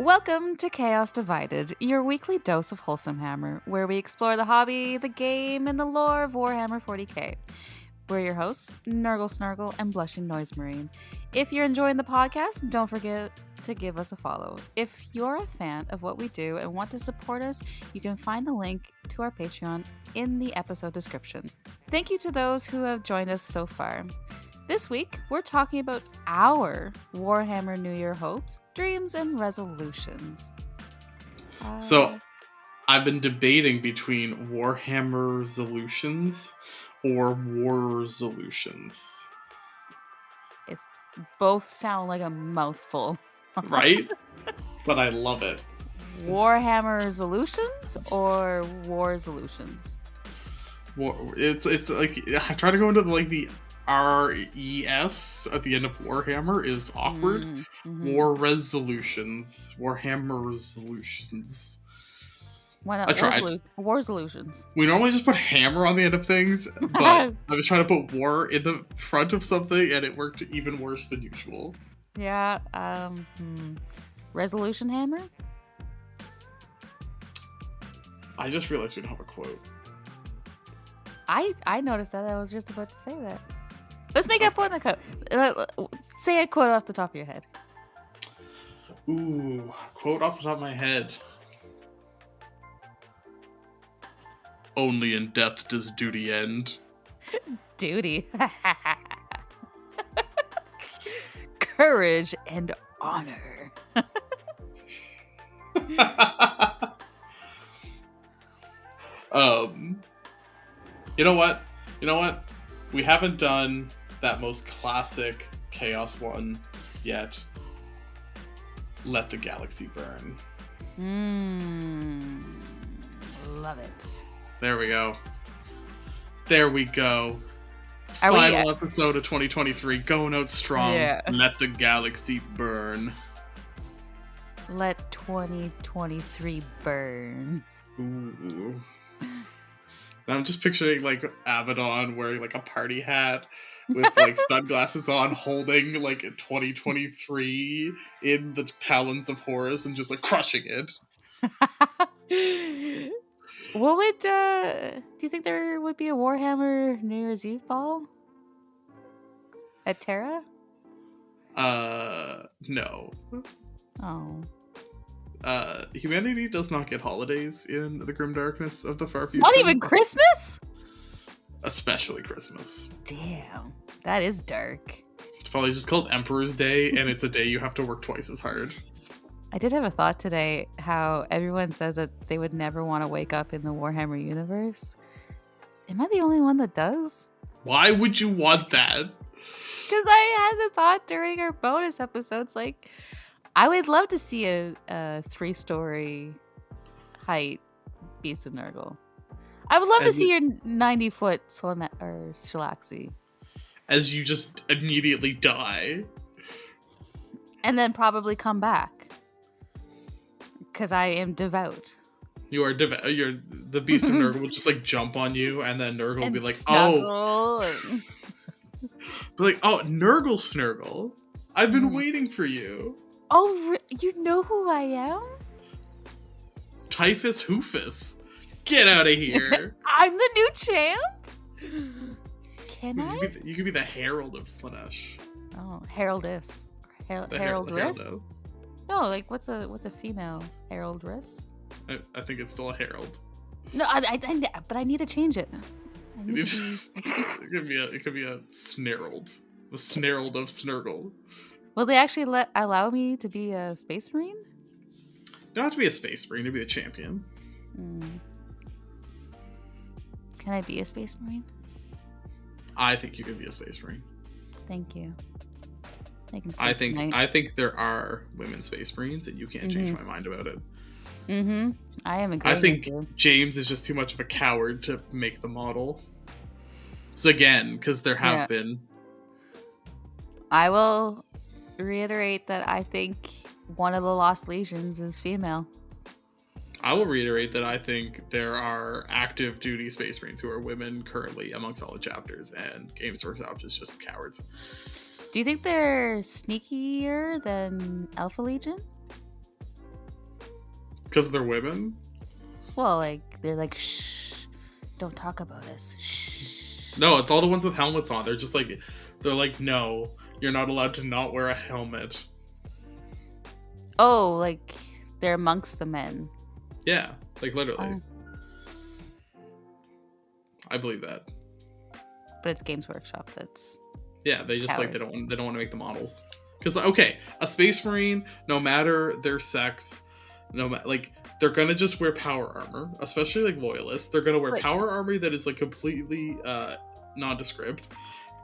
Welcome to Chaos Divided, your weekly dose of wholesome hammer, where we explore the hobby, the game, and the lore of Warhammer 40k. We're your hosts, Nurgle Snurgle and Blushing Noise Marine. If you're enjoying the podcast, don't forget to give us a follow. If you're a fan of what we do and want to support us, you can find the link to our Patreon in the episode description. Thank you to those who have joined us so far. This week, we're talking about our Warhammer New Year hopes, dreams, and resolutions. So, I've been debating between Warhammer Resolutions or Waresolutions. Both sound like a mouthful. Right? But I love it. Warhammer Resolutions or Waresolutions? It's like, I try to go into the RES at the end of Warhammer is awkward. Warhammer Resolutions. Why not? I tried. Waresolutions. We normally just put hammer on the end of things, but I was trying to put war in the front of something, and it worked even worse than usual. Yeah. Resolution hammer? I just realized we don't have a quote. I noticed that. I was just about to say that. Let's make a point in the quote. Say a quote off the top of your head. Ooh, quote off the top of my head. Only in death does duty end. Duty. Courage and honor. You know what? We haven't done that most classic Chaos one yet. Let the galaxy burn. Love it. There we go. Final episode of 2023, going out strong. Yeah. Let the galaxy burn. Let 2023 burn. Ooh. And I'm just picturing Abaddon wearing a party hat with sunglasses on, holding 2023 in the talons of Horus and just crushing it. What would do you think there would be a Warhammer New Year's Eve ball at Terra? No. Oh. Humanity does not get holidays in the grim darkness of the far future. Not even Christmas? Especially Christmas. Damn, that is dark. It's probably just called Emperor's Day, and it's a day you have to work twice as hard. I did have a thought today how everyone says that they would never want to wake up in the Warhammer universe. Am I the only one that does? Why would you want that? Because I had the thought during our bonus episodes, I would love to see a 3-story height Beast of Nurgle. I would love to see your 90-foot Shalaxi. As you just immediately die. And then probably come back. Because I am devout. You are devout. You're the Beast of Nurgle will just jump on you, and then Nurgle will be like, snuggle. oh, Nurgle Snurgle. I've been waiting for you. Oh, you know who I am? Typhus Hoofus. Get out of here. I'm the new champ? Can I? You could be the Herald of Slaanesh. Oh, Heraldess. Heraldess? No, what's a female Heraldess? I think it's still a Herald. No, but I need to change it. It could be a Snarled. The Snarled of Snurgle. Will they actually allow me to be a Space Marine? You don't have to be a Space Marine to be a champion. Can I be a Space Marine? I think you can be a Space Marine. Thank you. I think there are women Space Marines, and you can't change my mind about it. I am agreeing. I think James is just too much of a coward to make the model. So again, because there have been. I will reiterate that I think one of the Lost Legions is female. I will reiterate that I think there are active duty Space Marines who are women currently amongst all the chapters, and Games Workshop is just cowards. Do you think they're sneakier than Alpha Legion? Because they're women? Well, like, they're like, shh, don't talk about us. Shh. No, it's all the ones with helmets on. They're like, no, you're not allowed to not wear a helmet. Oh, like, they're amongst the men. Yeah, like literally. Oh. I believe that. But it's Games Workshop that's... Yeah, they just cowards. they don't want to make the models. Because, okay, a Space Marine, no matter their sex, they're gonna just wear power armor, especially like loyalists. They're gonna wear power armor that is like completely nondescript.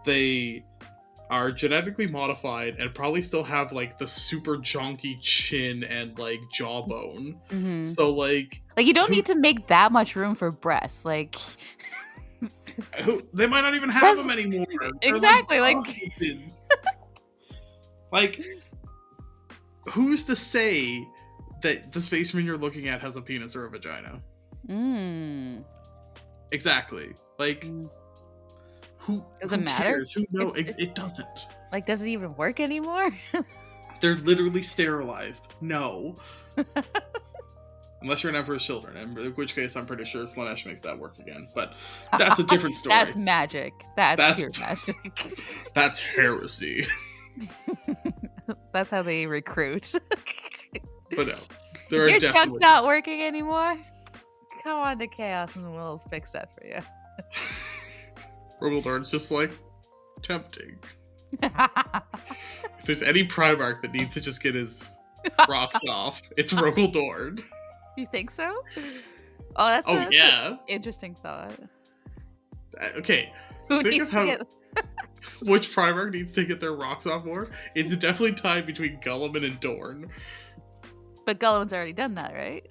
They are genetically modified and probably still have like the super jonky chin and like jawbone. Mm-hmm. So like you don't need to make that much room for breasts. Like they might not even have them anymore. Exactly. Like who's to say that the Space Marine you're looking at has a penis or a vagina? Exactly. Like, who matter? Who knows? It doesn't. Like, does it even work anymore? They're literally sterilized. No. Unless you're an Emperor's Children, in which case I'm pretty sure Slanesh makes that work again. But that's a different story. That's magic. That's pure magic. That's heresy. That's how they recruit. But no, there Is are your definitely junk not working anymore? Come on to Chaos and we'll fix that for you. Rogaldorn's just like tempting. If there's any Primarch that needs to just get his rocks off, it's Rogaldorn. You think so? Oh, that's yeah. Interesting thought. Okay, Who think needs of how to get... which Primarch needs to get their rocks off more. It's definitely tied between Guilliman and Dorn. But Guilliman's already done that, right?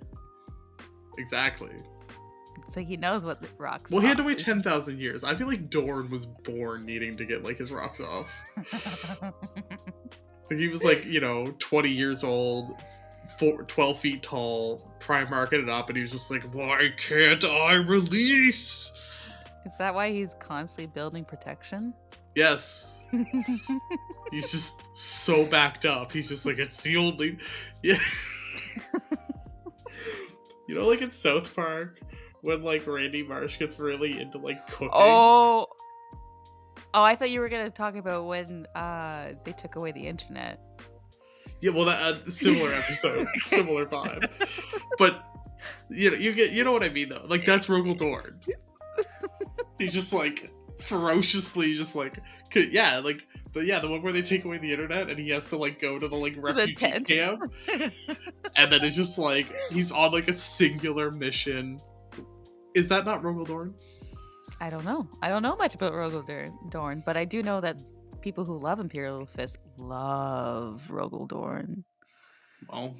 Exactly. So he knows what the rocks. Well, he had to wait 10,000 years. I feel like Dorn was born needing to get like his rocks off. Like he was like 20 years old, 12 feet tall, Primarching it up, and he was just like, why can't I release? Is that why he's constantly building protection? Yes. He's just so backed up. He's just like, it's the only... Yeah. Like in South Park, when like Randy Marsh gets really into like cooking. Oh, I thought you were gonna talk about when they took away the internet. Yeah, well, that similar episode, similar vibe. But you know what I mean though. Like that's Rogaldorn. He's just like ferociously, just like the one where they take away the internet and he has to like go to the like refugee camp, and then it's just like he's on like a singular mission. Is that not Rogaldorn? I don't know. I don't know much about Rogaldorn, but I do know that people who love Imperial Fist love Rogaldorn. Well,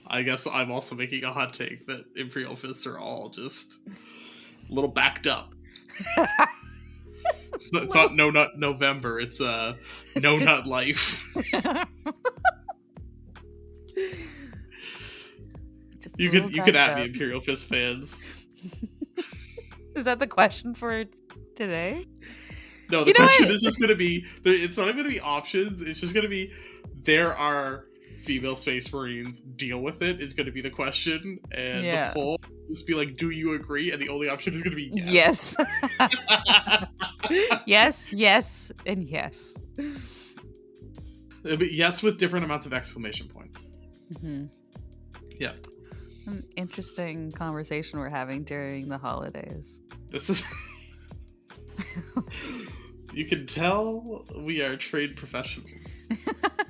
I guess I'm also making a hot take that Imperial Fists are all just a little backed up. It's not No Nut November. It's No Nut Life. You could at me, Imperial Fist fans. Is that the question for today? No, the question is just going to be... It's not even going to be options. It's just going to be... There are female Space Marines. Deal with it is going to be the question. And the poll will just be like, do you agree? And the only option is going to be yes. Yes, and yes. It'll be yes with different amounts of exclamation points. Mm-hmm. Yeah. An interesting conversation we're having during the holidays. This is... You can tell we are trained professionals.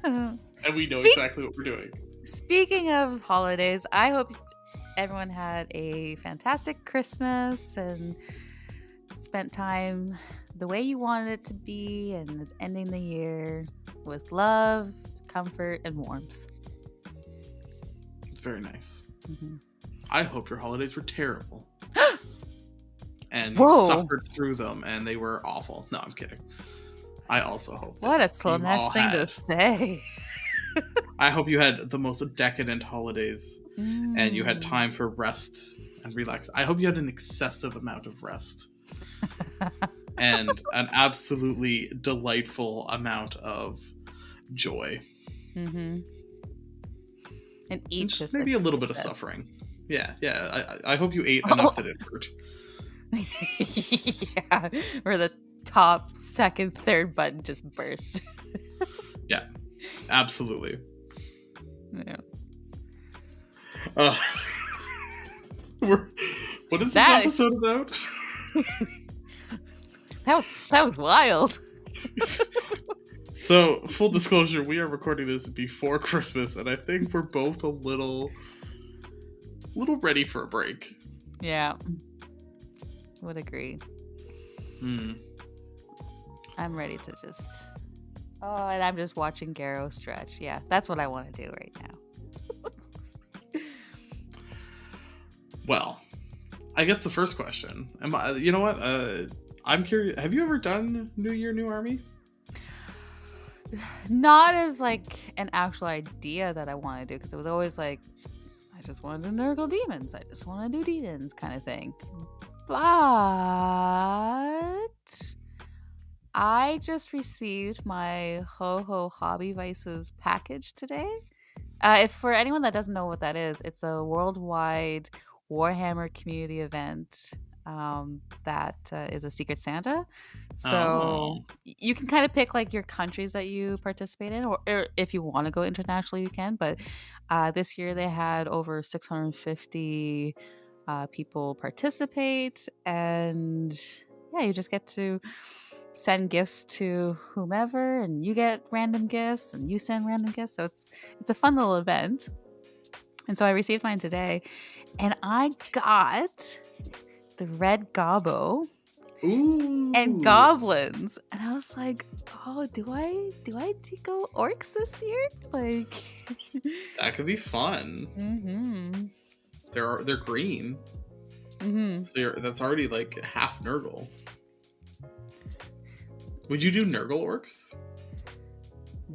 And we know exactly what we're doing. Speaking of holidays, I hope everyone had a fantastic Christmas and spent time the way you wanted it to be and is ending the year with love, comfort, and warmth. It's very nice. Mm-hmm. I hope your holidays were terrible. And suffered through them, and they were awful. No, I'm kidding. I also hope. What a Slanesh thing to say. I hope you had the most decadent holidays, and you had time for rest and relax. I hope you had an excessive amount of rest, and an absolutely delightful amount of joy. Mm-hmm. and And eat just just like maybe a little bit of excess. suffering. Yeah. I hope you ate enough that it hurt. Yeah, where the top, second, third button just burst. Yeah, absolutely. Yeah. Uh, what is this That episode about? that was wild. So, full disclosure, we are recording this before Christmas, and I think we're both a little ready for a break. Yeah, would agree. I'm ready to just. Oh, and I'm just watching Garrow stretch. Yeah, that's what I want to do right now. Well, I guess the first question. You know what? I'm curious. Have you ever done New Year, New Army? Not as like an actual idea that I want to do, because it was always like, I just want to do Nurgle demons. I just want to do demons kind of thing. But I just received my Ho Ho Hobby Vices package today. If for anyone that doesn't know what that is, it's a worldwide Warhammer community event that is a Secret Santa. So Oh. you can kind of pick like your countries that you participate in, or if you want to go internationally, you can. But this year they had over 650 people participate, and yeah, you just get to send gifts to whomever, and you get random gifts, and you send random gifts. So it's a fun little event. And so I received mine today, and I got the red gobbo Ooh. and goblins, and I was like, oh, do I go orcs this year? Like, That could be fun. mm-hmm. They're green. Mm-hmm. So that's already like half Nurgle. Would you do Nurgle orcs?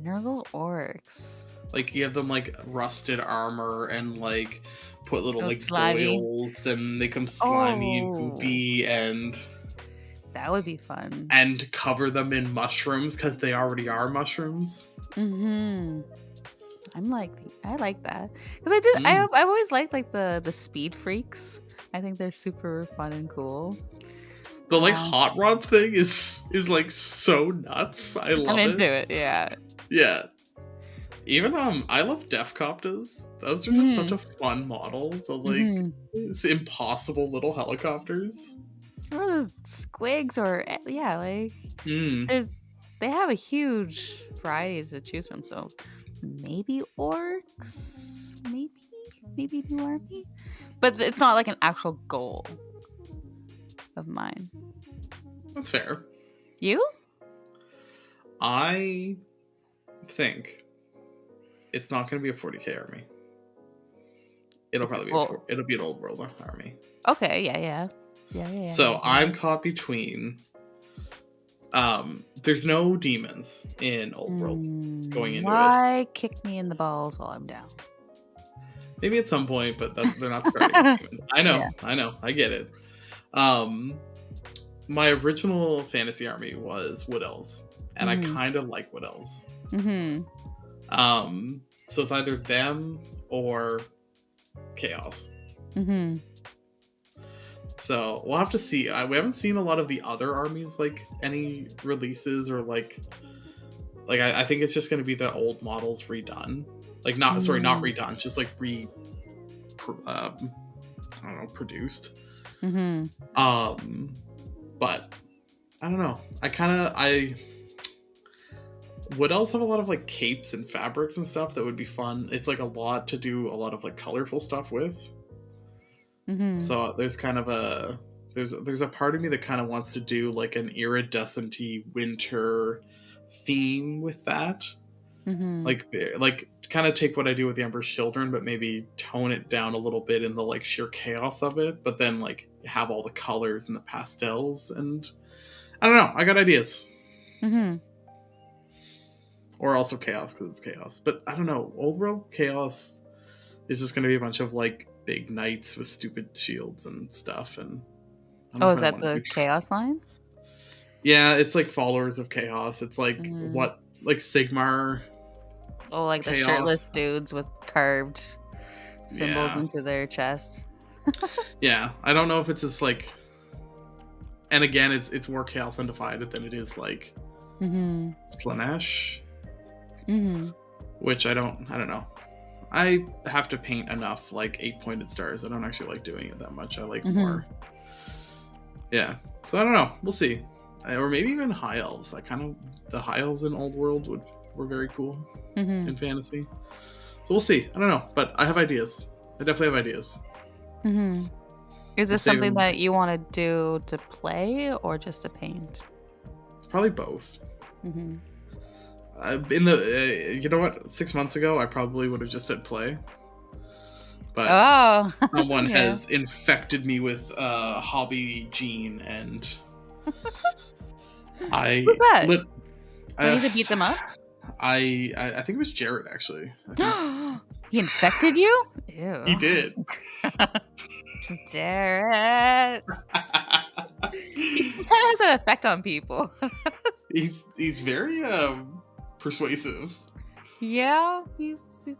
Nurgle orcs. Like you have them like rusted armor and like put little like slimy boils and they come slimy and Oh. goopy and That would be fun. and cover them in mushrooms because they already are mushrooms. Mm-hmm. I like that because I did. I've always liked like the speed freaks. I think they're super fun and cool. The like hot rod thing is like so nuts. I love it. I'm into it. Yeah. Yeah. Even I love Defcopters. Those are just such a fun model. The like it's impossible little helicopters. Or those squigs, or yeah, like they have a huge variety to choose from. So maybe orcs, maybe New Army, but it's not like an actual goal of mine. That's fair. You? I think it's not going to be a 40k army. It'll probably be it'll be an old world army. Okay, yeah. So I'm caught between. There's no demons in old world going into it. Why kick me in the balls while I'm down? Maybe at some point, but they're not starting with demons. I know, Yeah. I get it. My original fantasy army was Wood Elves, and I kind of like Wood Elves. So it's either them or Chaos. So we'll have to see. We haven't seen a lot of the other armies, like any releases or like I think it's just going to be the old models redone. Like not redone, just like produced. But I don't know. Would else have a lot of like capes and fabrics and stuff that would be fun. It's like a lot to do a lot of like colorful stuff with. So there's kind of there's a part of me that kind of wants to do like an iridescent-y winter theme with that. Like kind of take what I do with the Emperor's Children, but maybe tone it down a little bit in the like sheer chaos of it, but then like have all the colors and the pastels, and I don't know. I got ideas. Or also chaos because it's chaos, but I don't know. Old world chaos is just going to be a bunch of like big knights with stupid shields and stuff. And is that the chaos line? Yeah, it's like followers of chaos. It's like what like Sigmar Oh, like the shirtless chaos. dudes with carved symbols Yeah. into their chest. Yeah. I don't know if it's just like, and again, it's more Chaos Undivided than it is like Mm-hmm. Slanesh, Mm-hmm. which I don't know. I have to paint enough like 8-pointed stars. I don't actually like doing it that much. I like Mm-hmm. more. Yeah. So I don't know. We'll see. Or maybe even high elves. I kind of the high elves in Old World were very cool Mm-hmm. in fantasy. So we'll see. I don't know, but I have ideas. I definitely have ideas. Mm-hmm. Is I this say something that you want to do to play or just to paint? probably both. Mm-hmm. In the you know what? 6 months ago, I probably would have just said play, but Oh, someone yeah. has infected me with hobby gene, and I Who's that? lit. Do I Uh, need to beat them up? I think it was Jared actually. I think He infected you? he Ew. did. Jarrett. He kind of has an effect on people. he's very persuasive. Yeah, he's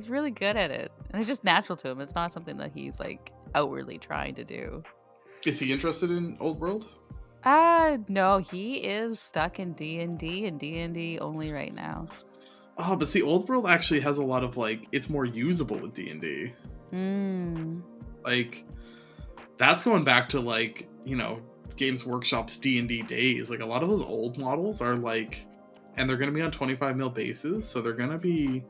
really good at it. And it's just natural to him. It's not something that he's like outwardly trying to do. Is he interested in Old World? No, he is stuck in D&D and D&D only right now. Oh, but see, Old World actually has a lot of like it's more usable with D&D. Hmm. Like that's going back to like, Games Workshop's D&D days. Like a lot of those old models are like, and they're going to be on 25 mil bases, so they're going to be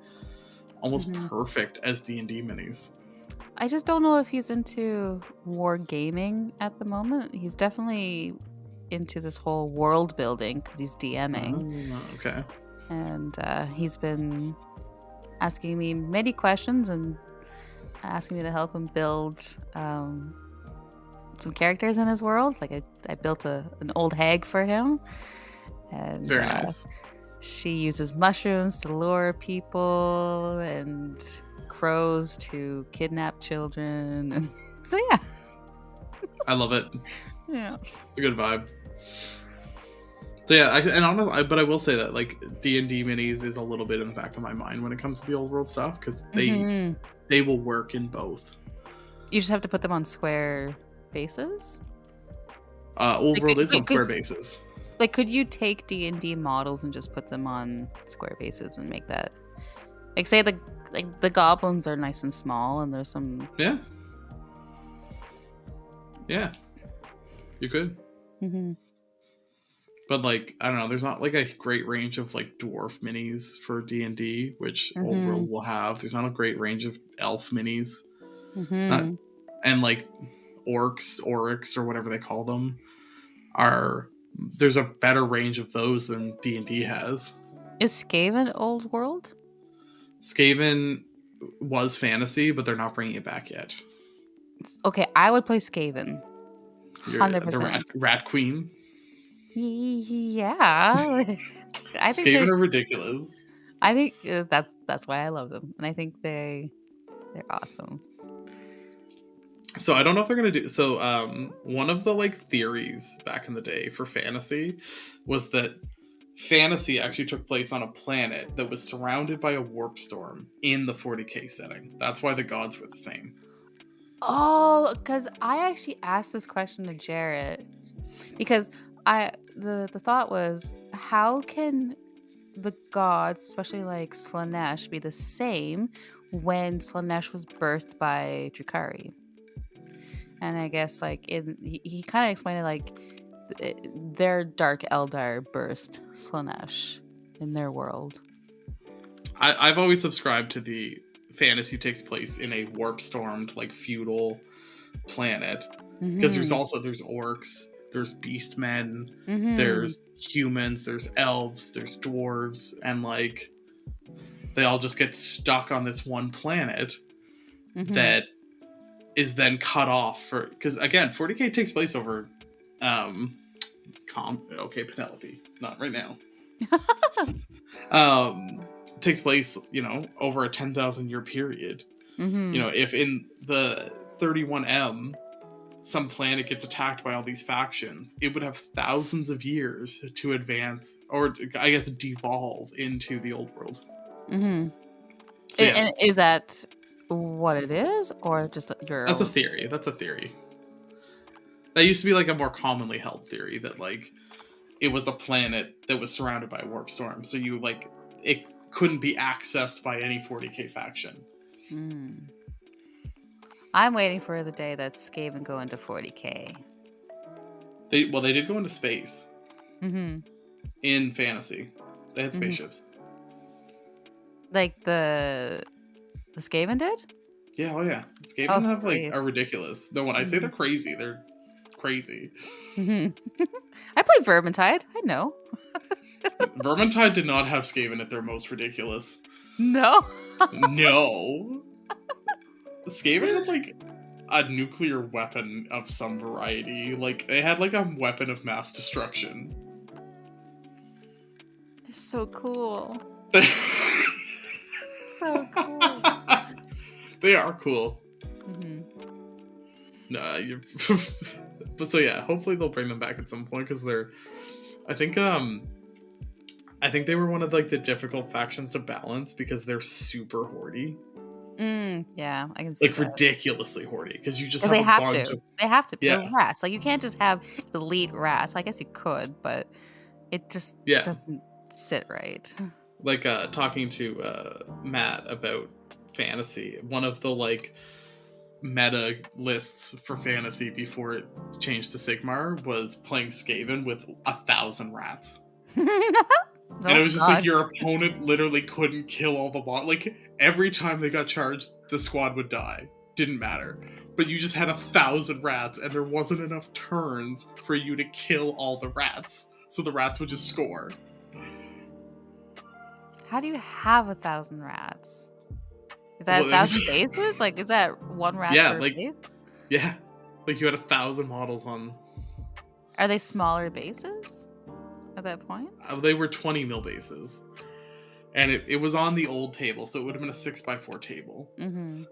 almost Mm-hmm. perfect as D&D minis. I just don't know if he's into war gaming at the moment. He's definitely into this whole world building because he's DMing. Okay. And he's been asking me many questions and asking me to help him build some characters in his world. Like I built an old hag for him. And Very nice. she uses mushrooms to lure people and crows to kidnap children. And so yeah. I love it. Yeah. It's a good vibe. So yeah, but I will say that like D&D minis is a little bit in the back of my mind when it comes to the Old World stuff because they will work in both. You just have to put them on square bases. Old World is on square bases. Like, could you take D&D models and just put them on square bases and make that, like, say the goblins are nice and small and there's some. Yeah, you could. Mm-hmm. But like I don't know, there's not like a great range of like dwarf minis for D&D, which Mm-hmm. Old World will have. There's not a great range of elf minis, Mm-hmm. and like orcs, or whatever they call them, there's a better range of those than D&D has. Is Skaven Old World? Skaven was fantasy, but they're not bringing it back yet. Okay, I would play Skaven. 100%. The rat queen. Yeah. I think Skaven are ridiculous. I think that's why I love them, and I think they're awesome. So I don't know if they're gonna do. So one of the like theories back in the day for fantasy was that fantasy actually took place on a planet that was surrounded by a warp storm in the 40k setting. That's why the gods were the same. Oh, because I actually asked this question to Jarrett because the thought was, how can the gods, especially like Slanesh, be the same when Slanesh was birthed by Drukhari? And I guess like he kind of explained it like their Dark Eldar birthed Slanesh in their world. I've always subscribed to the fantasy takes place in a warp stormed like feudal planet because there's orcs, there's beastmen, there's humans, there's elves, there's dwarves, and like they all just get stuck on this one planet that is then cut off for because again 40k takes place over Penelope, not right now. Takes place, over a 10,000 year period. If in the 31M some planet gets attacked by all these factions, it would have thousands of years to advance, or I guess devolve into the Old World. Mm-hmm. So yeah, And is that what it is, or just your that's a own? theory. That's a theory. That used to be like a more commonly held theory that like it was a planet that was surrounded by a warp storm, so you like it couldn't be accessed by any 40k faction. Mm. I'm waiting for the day that Skaven go into 40k. They did go into space Mm-hmm. in fantasy. They had Mm-hmm. spaceships. Like the Skaven did? Yeah, oh yeah. Oh, Skaven have like sweet. are ridiculous. No, when I say Mm-hmm. they're crazy, they're crazy. Mm-hmm. I played Vermintide. I know. Vermintide did not have Skaven at their most ridiculous. No. No. Skaven had like a nuclear weapon of some variety. Like they had like a weapon of mass destruction. They're so cool. So cool. They are cool. Mm-hmm. No, you're. But so yeah, hopefully they'll bring them back at some point because they're. I think I think they were one of like the difficult factions to balance because they're super hoardy, Yeah, I can see like that. ridiculously hoardy. Because you just Because have they a have bunch to. of They have to. They're yeah, rats. Like, you can't just have elite rats. I guess you could, but it just yeah. doesn't sit right. Like talking to Matt about fantasy, one of the like meta lists for fantasy before it changed to Sigmar was playing Skaven with 1,000 rats. And it Oh, was just like God. your opponent literally couldn't kill all the bots. Like every time they got charged, the squad would die. Didn't matter. But you just had 1,000 rats, and there wasn't enough turns for you to kill all the rats. So the rats would just score. How do you have 1,000 rats? Is that Well, it was 1,000 bases? Like, is that one rat yeah, per like base? yeah, like you had 1,000 models on. Are they smaller bases at that point? They were 20 mil bases, and it was on the old table, so it would have been a 6x4 table. Mm-hmm.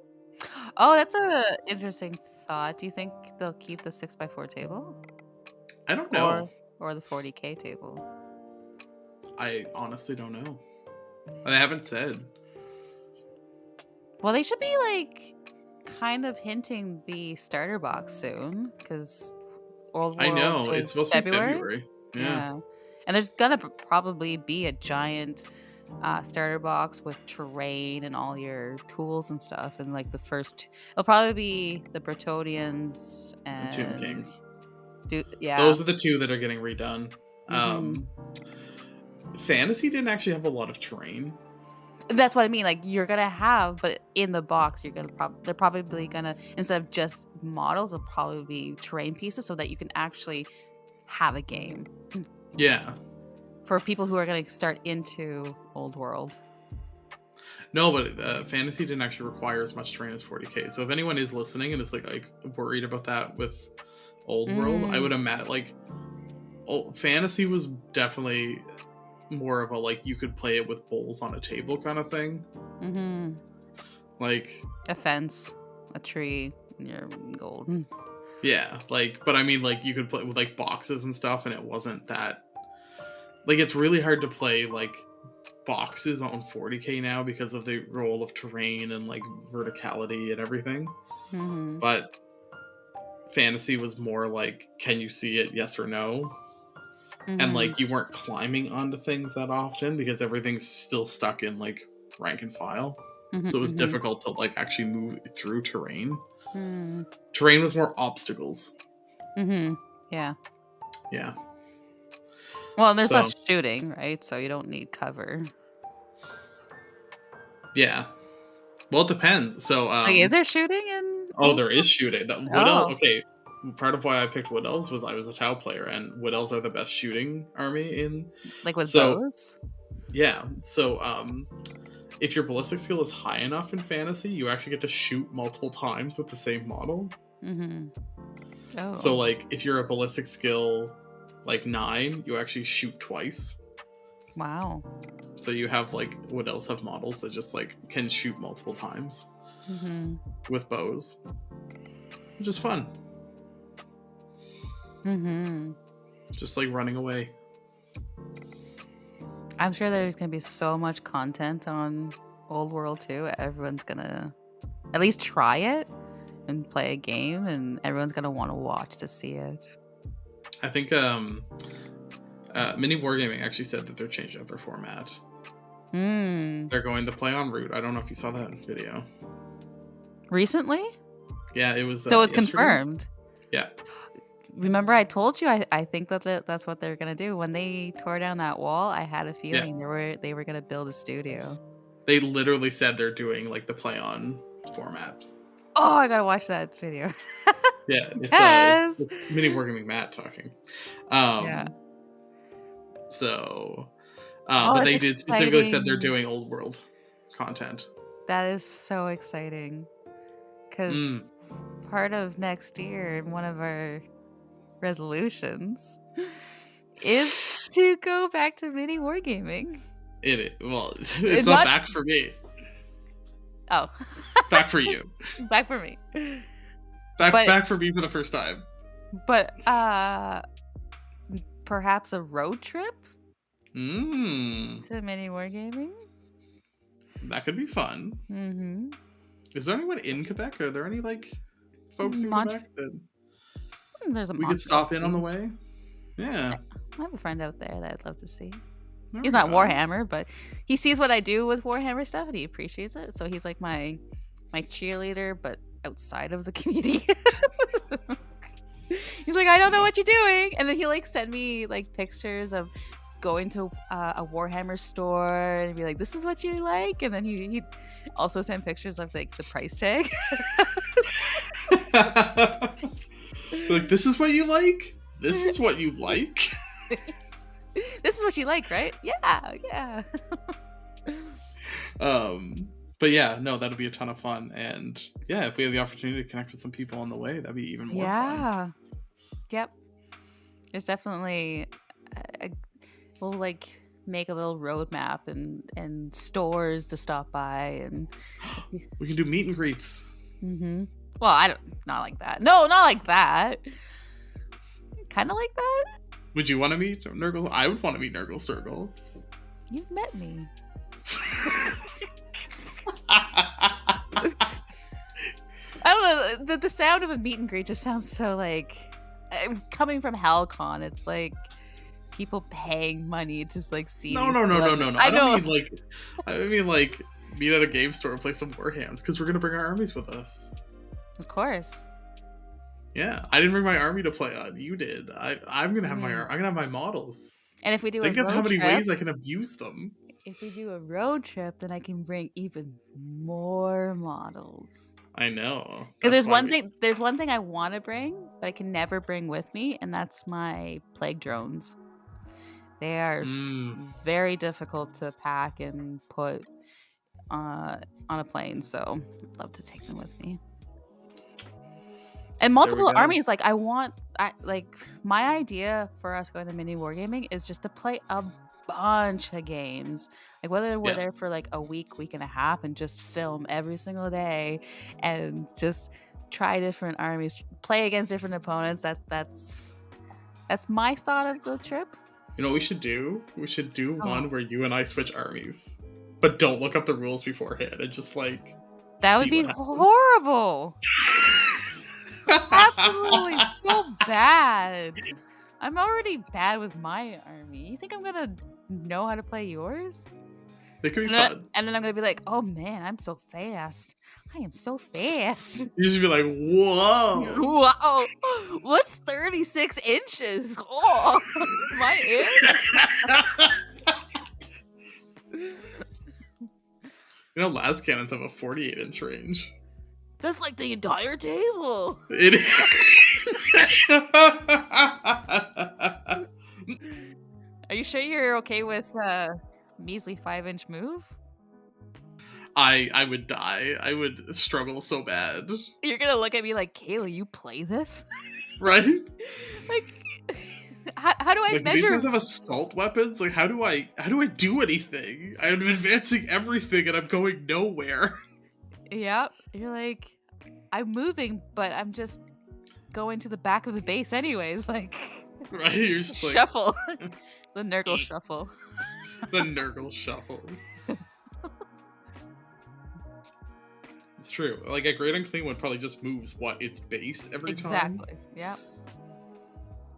Oh, that's a interesting thought. Do you think they'll keep the 6x4 table? I don't know. Or the 40k table? I honestly don't know. I haven't said. Well, they should be like kind of hinting the starter box soon, because Old I World know it's is supposed to be February. February. Yeah. Yeah, and there's gonna probably be a giant starter box with terrain and all your tools and stuff. And like the first, it'll probably be the Bretonians And Tomb and Kings. yeah. Those are the two that are getting redone. Mm-hmm. Fantasy didn't actually have a lot of terrain. That's what I mean. Like, you're gonna have, but in the box, you're gonna they're probably gonna, instead of just models, it'll probably be terrain pieces so that you can actually have a game Yeah. for people who are gonna start into Old World. No, but Fantasy didn't actually require as much terrain as 40k. So if anyone is listening and is like worried about that with Old World, I would imagine like Fantasy was definitely more of a like you could play it with bowls on a table kind of thing. Mm-hmm. Like A fence, a tree, and your gold. yeah, like but I mean like you could play with like boxes and stuff, and it wasn't that like it's really hard to play like boxes on 40k now because of the role of terrain and like verticality and everything. Mm-hmm. But Fantasy was more like can you see it, yes or no? Mm-hmm. And like you weren't climbing onto things that often because everything's still stuck in like rank and file. Mm-hmm. So it was Mm-hmm. difficult to like actually move through terrain. Mm-hmm. Terrain was more obstacles. Mm-hmm. Yeah. Yeah. Well, there's So less shooting, right? So you don't need cover. yeah. Well, it depends. So Like, is there shooting in oh, Old there World? is shooting. That Wood Elves. Oh, Okay, part of why I picked Wood Elves was I was a Tau player, and Wood Elves are the best shooting army in. like with So bows? yeah. So if your ballistic skill is high enough in Fantasy, you actually get to shoot multiple times with the same model. Mm-hmm. Oh. So like if you're a ballistic skill like 9, you actually shoot twice. Wow. So you have like Wood Elves have models that just like can shoot multiple times with bows, which is fun. Mm-hmm. Just like running away. I'm sure there's gonna be so much content on Old World 2. Everyone's gonna at least try it and play a game, and everyone's gonna want to watch to see it. I think Mini Wargaming actually said that they're changing up their format. They're going to play en route. I don't know if you saw that video. Recently? Yeah, it was. So it's yesterday? confirmed. Yeah. Remember, I told you I think that's what they're gonna do. When they tore down that wall, I had a feeling they were gonna build a studio. They literally said they're doing like the play on format. Oh, I gotta watch that video. Yeah, it's Mini Wargaming Matt talking. Yeah. So, but they did specifically said they're doing Old World content. That is so exciting, because part of next year, one of our resolutions is to go back to Mini Wargaming. It's not back for me. Oh. Back for you. Back for me. Back for me for the first time. But perhaps a road trip to Mini Wargaming? That could be fun. Mm-hmm. Is there anyone in Quebec? Are there any like folks in Quebec that we could stop in on the way? Yeah. I have a friend out there that I'd love to see. He's not Warhammer, but he sees what I do with Warhammer stuff and he appreciates it. So he's like my cheerleader, but outside of the community. He's like, I don't know what you're doing, and then he like send me like pictures of going to a Warhammer store and be like, this is what you like, and then he also sent pictures of like the price tag. Like, this is what you like? This is what you like? This is what you like, right? Yeah. But yeah, no, that'll be a ton of fun, and yeah, if we have the opportunity to connect with some people on the way, that'd be even more fun. Yep. There's definitely we'll like make a little roadmap and stores to stop by, and we can do meet and greets. Well, not like that. No, not like that. Kind of like that. Would you want to meet Nurgle? I would want to meet Nurgle Circle. You've met me. I don't know. The sound of a meet and greet just sounds so like coming from HalCon. It's like people paying money to like see. No. I mean like meet at a game store and play some Warhams, because we're gonna bring our armies with us. Of course. Yeah, I didn't bring my army to play on. You did. I'm gonna have I'm gonna have my models. And if we do think a of road how many trip, ways I can abuse them. If we do a road trip, then I can bring even more models. I know. Because there's one thing I want to bring, but I can never bring with me, and that's my plague drones. They are very difficult to pack and put on a plane, so I'd love to take them with me. And multiple armies, like my idea for us going to Mini Wargaming is just to play a bunch of games, like whether we're there for like a week and a half and just film every single day and just try different armies, play against different opponents. That's my thought of the trip. You know what we should do? We should do one where you and I switch armies, but don't look up the rules beforehand, and just like that would be horrible. Absolutely so bad. I'm already bad with my army. You think I'm gonna know how to play yours? It could be fun. And then I'm gonna be like, oh man, I'm so fast. I am so fast. You should be like, whoa. Wow. What's 36 inches? Oh, my inch. You know, las cannons have a 48-inch range. That's like the entire table. It is. Are you sure you're okay with measly 5-inch move? I would die. I would struggle so bad. You're gonna look at me like, Kayla, you play this? Right? Like, how do I measure? These guys have assault weapons. Like, how do I do anything? I'm advancing everything and I'm going nowhere. Yep. You're like, I'm moving, but I'm just going to the back of the base anyways. Like, right? You're just shuffle. The Nurgle shuffle. The Nurgle shuffle. It's true. Like a Great Unclean one probably just moves its base every time. Exactly. Yep.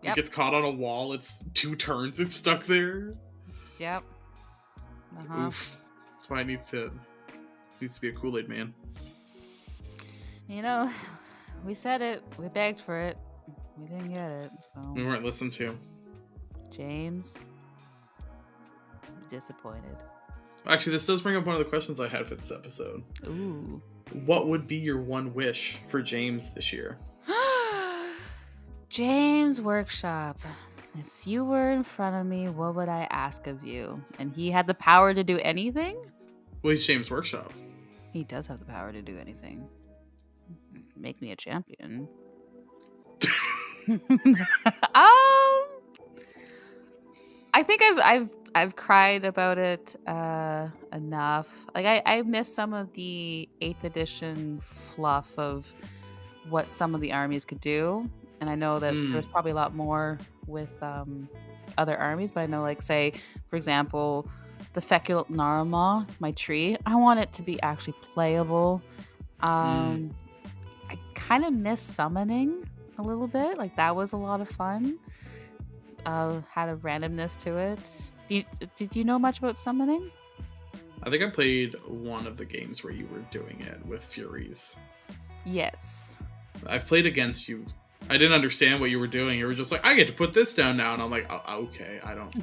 It gets caught on a wall. It's 2 turns. It's stuck there. Yep. Oof. That's why it needs to be a Kool-Aid man. You know, we said it. We begged for it. We didn't get it. So We weren't listened to. James, disappointed. Actually, this does bring up one of the questions I had for this episode. Ooh. What would be your one wish for James this year? James Workshop. If you were in front of me, what would I ask of you? And he had the power to do anything? Well, he's James Workshop. He does have the power to do anything. Make me a champion. I think I've cried about it enough. Like I miss some of the 8th edition fluff of what some of the armies could do, and I know that there's probably a lot more with other armies, but I know, like, say for example, the Feculent Narma, my tree, I want it to be actually playable. I kind of miss summoning a little bit. Like, that was a lot of fun. Had a randomness to it. Did you know much about summoning? I think I played one of the games where you were doing it with Furies. Yes. I've played against you. I didn't understand what you were doing. You were just like, I get to put this down now. And I'm like, oh, okay, I don't.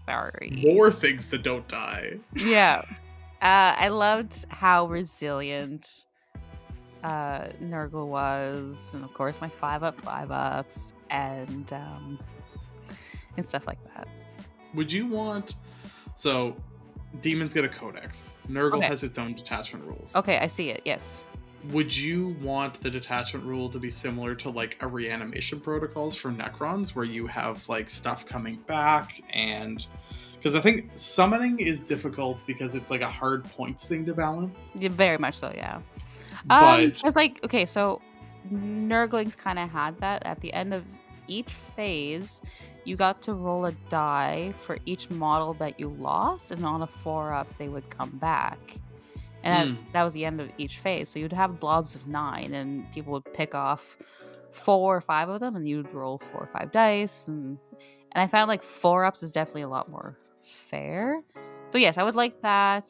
Sorry. More things that don't die. Yeah. I loved how resilient Nurgle was, and of course my 5-up 5-ups and stuff like that. Would you want, so demons get a codex, Nurgle has its own detachment rules. Okay, I see it. Yes. Would you want the detachment rule to be similar to like a reanimation protocols for Necrons, where you have like stuff coming back? And because I think summoning is difficult because it's like a hard points thing to balance. Yeah, very much so. Yeah. But it's like, okay, so Nurglings kind of had that at the end of each phase. You got to roll a die for each model that you lost, and on a 4-up they would come back. And that was the end of each phase. So you'd have blobs of 9, and people would pick off 4 or 5 of them, and you'd roll 4 or 5 dice. And I found like 4-ups is definitely a lot more fair. So yes, I would like that.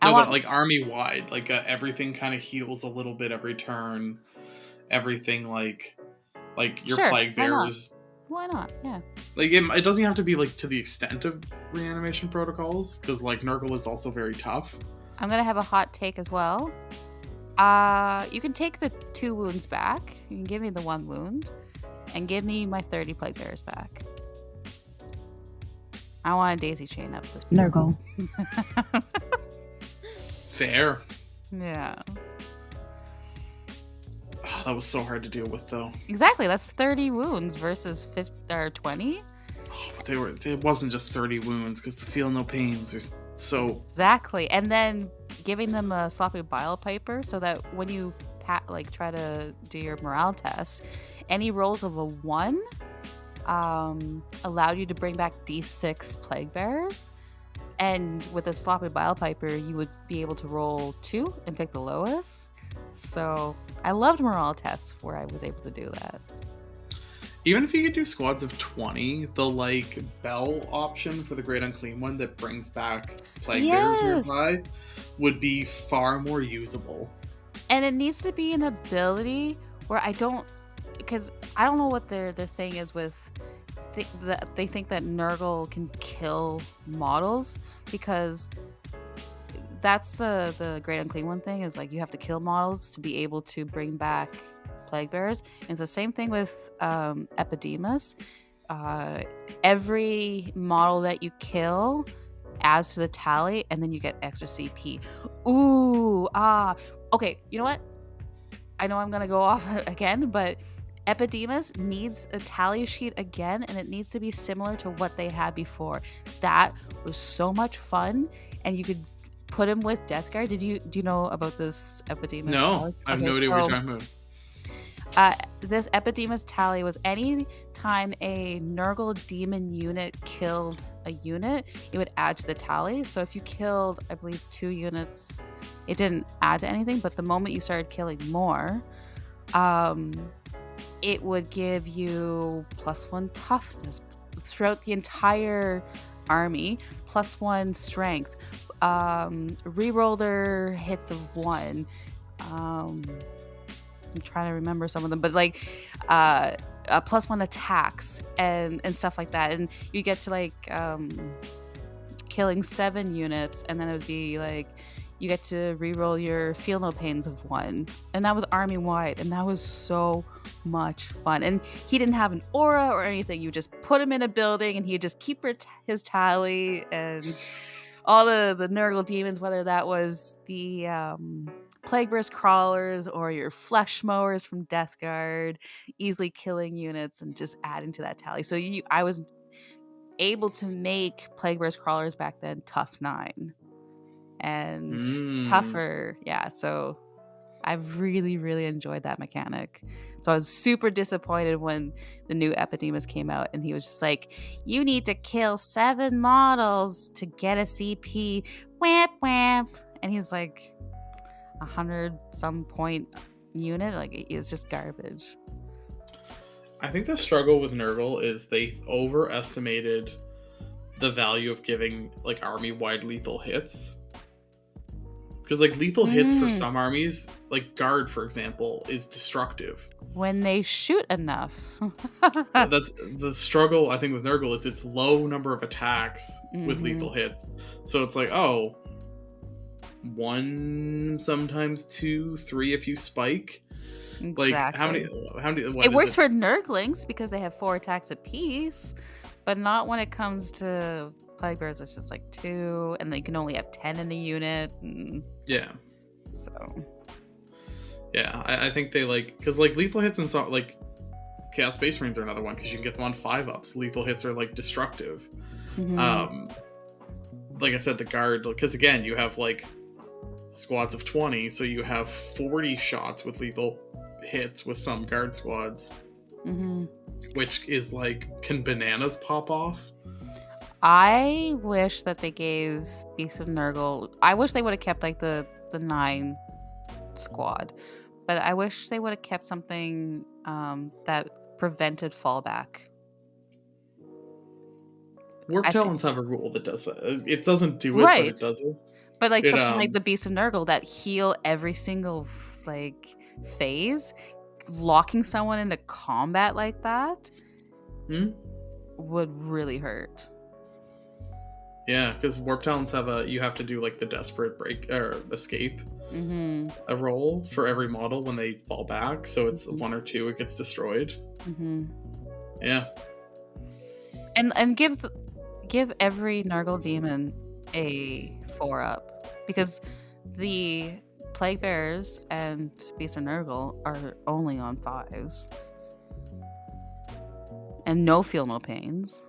But like army wide, like everything kind of heals a little bit every turn. Everything like your plague bearers. Why not? Yeah. Like it doesn't have to be like to the extent of reanimation protocols, because like Nurgle is also very tough. I'm gonna have a hot take as well. You can take the 2 wounds back. You can give me the 1 wound, and give me my 30 plague bearers back. I want a daisy chain up the Nurgle. Fair. Yeah. Oh, that was so hard to deal with, though. Exactly. That's 30 wounds versus 50 or 20. Oh, but it wasn't just 30 wounds, because the feel no pains are so... Exactly. And then giving them a sloppy bile piper, so that when you try to do your morale test, any rolls of a 1 allowed you to bring back D6 plague bearers. And with a sloppy bile piper, you would be able to roll 2 and pick the lowest. So I loved morale tests where I was able to do that. Even if you could do squads of 20, the like bell option for the Great Unclean one that brings back plague bearers nearby would be far more usable. And it needs to be an ability where because I don't know what their thing is with. They think that Nurgle can kill models, because that's the Great Unclean One thing, is like you have to kill models to be able to bring back plague bearers. And it's the same thing with Epidemus. Every model that you kill adds to the tally, and then you get extra CP. Okay, you know what? I know I'm gonna go off again, but Epidemus needs a tally sheet again, and it needs to be similar to what they had before. That was so much fun, and you could put him with Death Guard. Do you know about this Epidemus? No, I have no idea what you're talking This Epidemus tally was any time a Nurgle demon unit killed a unit, it would add to the tally. So if you killed, I believe, 2 units, it didn't add to anything. But the moment you started killing more, it would give you +1 toughness throughout the entire army, +1 strength, reroll their hits of 1. I'm trying to remember some of them, but like +1 attacks and stuff like that. And you get to like killing 7 units, and then it would be like you get to reroll your feel no pains of 1, and that was army wide, and that was so much fun. And he didn't have an aura or anything. You just put him in a building, and he'd just keep his tally. And all the Nurgle demons, whether that was the Plague Burst crawlers or your flesh mowers from Death Guard, easily killing units and just adding to that tally. So I was able to make Plague Burst crawlers back then tough 9 and tougher. Yeah, so I really, really enjoyed that mechanic. So I was super disappointed when the new Epidemus came out, and he was just like, you need to kill 7 models to get a CP. Whamp, whamp. And he's like 100 some point unit. Like, it's just garbage. I think the struggle with Nurgle is they overestimated the value of giving like army-wide lethal hits. Because like lethal hits for some armies, like Guard for example, is destructive. When they shoot enough. That's the struggle I think with Nurgle, is its low number of attacks with lethal hits. So it's like, oh, 1, sometimes 2, 3 if you spike. Exactly. Like how many it works for Nurglings because they have 4 attacks apiece, but not when it comes to Plague Bears. It's just like 2, and then you can only have 10 in a unit. Yeah. So. Yeah, I think they like, because like lethal hits and so like Chaos Space Marines are another one because you can get them on 5-ups. Lethal hits are like destructive. Like I said, the Guard, because again you have like squads of 20, so you have 40 shots with lethal hits with some Guard squads, which is like, can bananas pop off? I wish that they gave Beast of Nurgle, I wish they would have kept like the 9 squad, but I wish they would have kept something that prevented fallback. Warp Talons have a rule that does that. It doesn't do it, but it does it. But like something like the Beast of Nurgle that heal every single like phase, locking someone into combat like that would really hurt. Yeah, because Warp Talons have you have to do like the desperate break or escape a roll for every model when they fall back. So it's 1 or 2, it gets destroyed. Yeah. And give every Nurgle demon a 4-up, because the Plague Bears and Beast of Nurgle are only on 5s. And no feel no pains.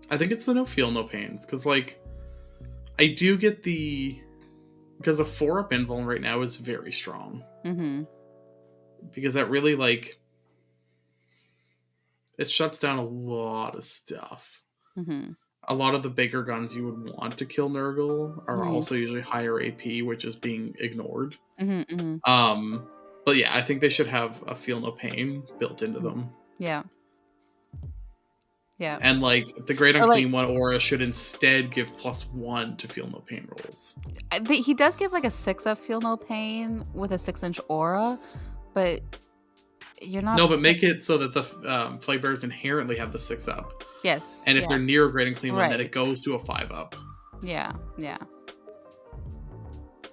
I think it's the no feel no pains, because like I do get because a 4-up invuln right now is very strong. Because that really like it shuts down a lot of stuff. A lot of the bigger guns you would want to kill Nurgle are also usually higher AP, which is being ignored. But yeah, I think they should have a feel no pain built into them. Yeah. And like the Great Unclean One aura should instead give +1 to feel no pain rolls. He does give like a 6-up feel no pain with a 6-inch aura, but you're not. No, but make it so that the Plague Bears inherently have the 6-up. Yes. And if they're near a Great Unclean One, then it goes to a 5-up. Yeah.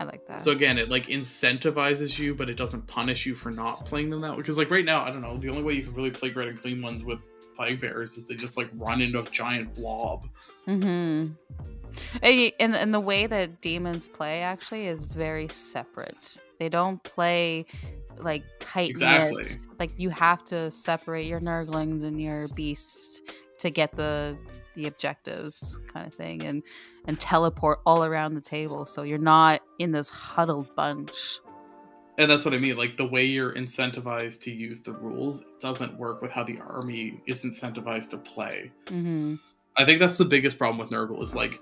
I like that. So again, it like incentivizes you, but it doesn't punish you for not playing them that way. Because like right now, I don't know, the only way you can really play Great Unclean Ones with Plague Bears is they just like run into a giant blob. And the way that demons play actually is very separate. They don't play like tight knit. Like you have to separate your Nurglings and your beasts to get the objectives, kind of thing, and teleport all around the table, so you're not in this huddled bunch. And that's what I mean. Like, the way you're incentivized to use the rules doesn't work with how the army is incentivized to play. Mm-hmm. I think that's the biggest problem with Nurgle is, like,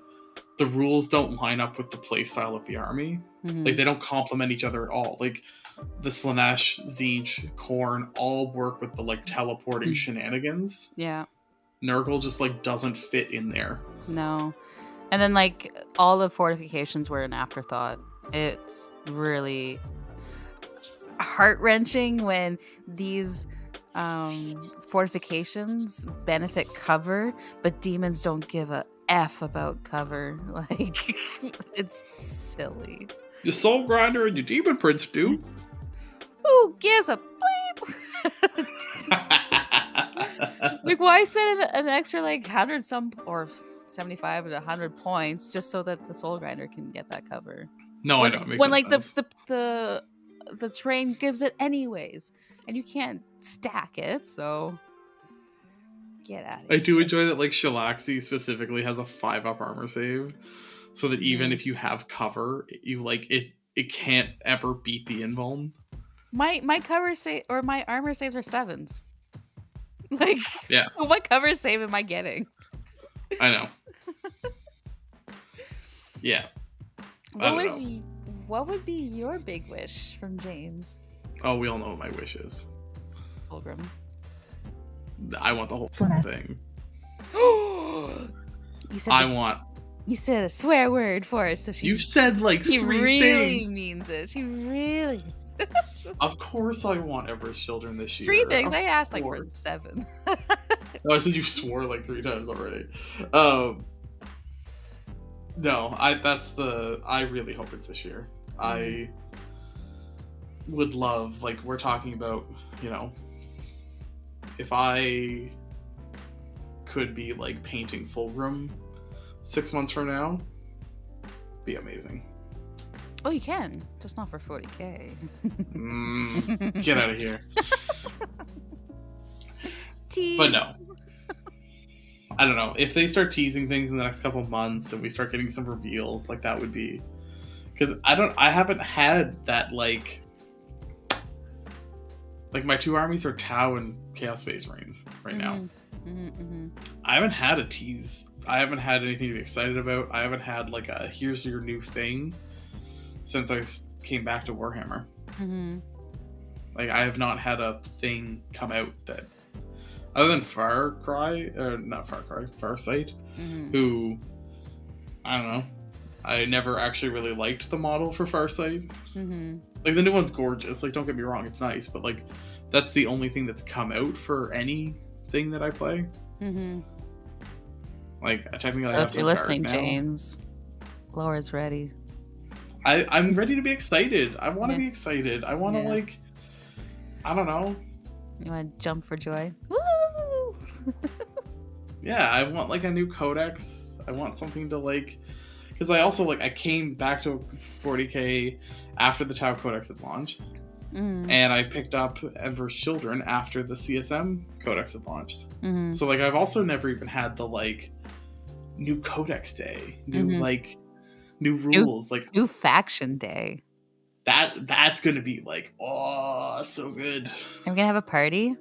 the rules don't line up with the play style of the army. Mm-hmm. Like, they don't complement each other at all. Like, the Slanesh, Tzeentch, Khorne all work with the, like, teleporting shenanigans. Yeah. Nurgle just, like, doesn't fit in there. No. And then, like, all the fortifications were an afterthought. It's really heart-wrenching when these fortifications benefit cover, but demons don't give a F about cover. Like, it's silly. Your Soul Grinder and your Demon Prince do. Who gives a bleep? Like, why spend an extra, like, 100 some or 75 to 100 points just so that the Soul Grinder can get that cover? No, when, I know. It makes when no like sense. the train gives it anyways, and you can't stack it, so get out of I here. do enjoy that, like, Shalaxi specifically has a 5-up armor save, so that even Mhm. if you have cover, you, like, it can't ever beat the invuln. My cover save or my armor saves are 7s. Like, Yeah. what cover save am I getting? I know. Yeah. What would be your big wish from James? Oh, we all know what my wish is. Fulgrim. I want the whole Slana. thing. You said a swear word for her, so You said, like, she 3 really things. means it. She really means it. Of course I want Everest Children this year. 3 things. Of I asked like for course. 7. No, I said you swore like 3 times already. No, I really hope it's this year. I would love, like, we're talking about, you know, if I could be, like, painting Fulgrim 6 months from now, be amazing. Oh, you can, just not for 40K. Get out of here. Tease. But no. I don't know. If they start teasing things in the next couple months and we start getting some reveals, like, that would be... Because I haven't had that, like, my 2 armies are Tau and Chaos Space Marines right now. I haven't had a tease. I haven't had anything to be excited about. I haven't had, like, a here's your new thing since I came back to Warhammer. Like, I have not had a thing come out that, other than Farsight, who, I don't know, I never actually really liked the model for Farsight. Like, the new one's gorgeous, like, don't get me wrong, it's nice, but, like, that's the only thing that's come out for anything that I play. Like, technically, so if you're listening, James, Laura's ready. I'm ready to be excited. I want to be excited. I want to, like, I don't know. You want to jump for joy? Woo! Yeah, I want, like, a new codex. I want something to, like, because I also, like, I came back to 40K after the Tau Codex had launched, and I picked up Ever's Children after the CSM Codex had launched. So, like, I've also never even had the, like, new Codex day, new like, new rules, like, new faction day. That's gonna be, like, oh, so good. Are we gonna have a party?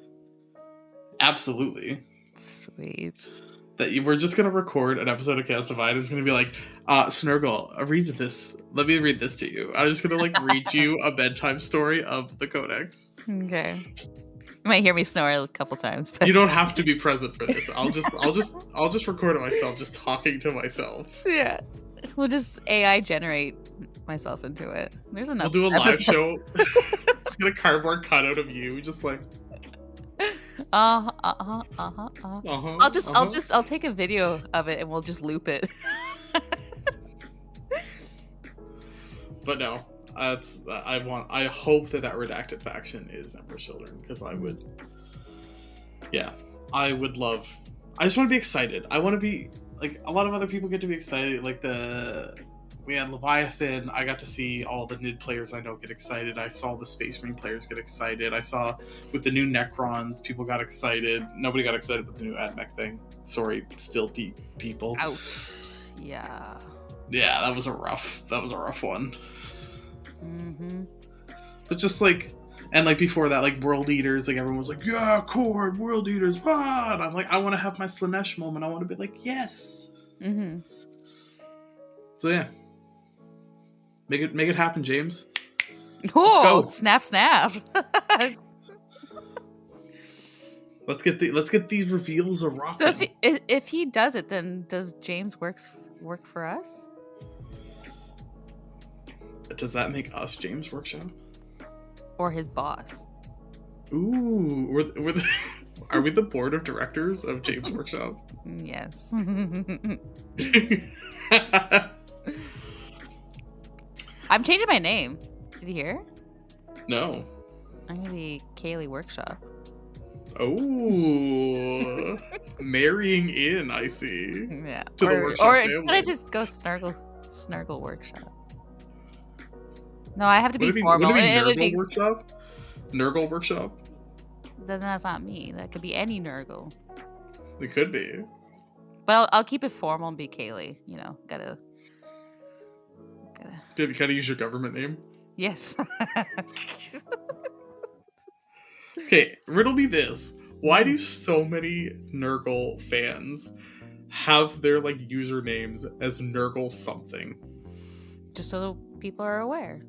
Absolutely. Sweet. That we're just gonna record an episode of Chaos Divide. It's gonna be like, Snurgle, read this. Let me read this to you. I'm just gonna, like, read you a bedtime story of the Codex. Okay. You might hear me snore a couple times, but you don't have to be present for this. I'll just record it myself, just talking to myself. Yeah. We'll just AI generate myself into it. There's enough. We'll do a live show. Just get a cardboard cutout of you, just like. I'll take a video of it and we'll just loop it. But no, I hope that redacted faction is Emperor's Children, because I would. Yeah, I would love. I just want to be excited. I want to be, like, a lot of other people get to be excited. Like, we had Leviathan. I got to see all the Nid players I know get excited. I saw the Space Marine players get excited. I saw with the new Necrons, people got excited. Nobody got excited with the new AdMech thing. Sorry, still deep people. Ouch. Yeah. Yeah, that was a rough one. But just like, and like before that, like World Eaters, like everyone was like, yeah, Cord, World Eaters, ah! And I'm like, I want to have my Slanesh moment. I want to be like, yes. Mm-hmm. So yeah, make it happen, James. Oh, snap! Let's get these reveals a rock. So if he does it, then does James work for us? Does that make us James Workshop? Or his boss? Ooh, are we the board of directors of James Workshop? Yes. I'm changing my name. Did you hear? No. I'm gonna be Kaylee Workshop. Oh, marrying in, I see. Yeah. To the Workshop or family. should I just go Snargle Workshop? No, I have to be Would formal. It would be Nurgle Workshop? Nurgle Workshop? Then that's not me. That could be any Nurgle. It could be. But I'll keep it formal and be Kaylee. You know, gotta. Did you kind of use your government name? Yes. Okay, riddle me this. Why do so many Nurgle fans have their like usernames as Nurgle something? Just so the people are aware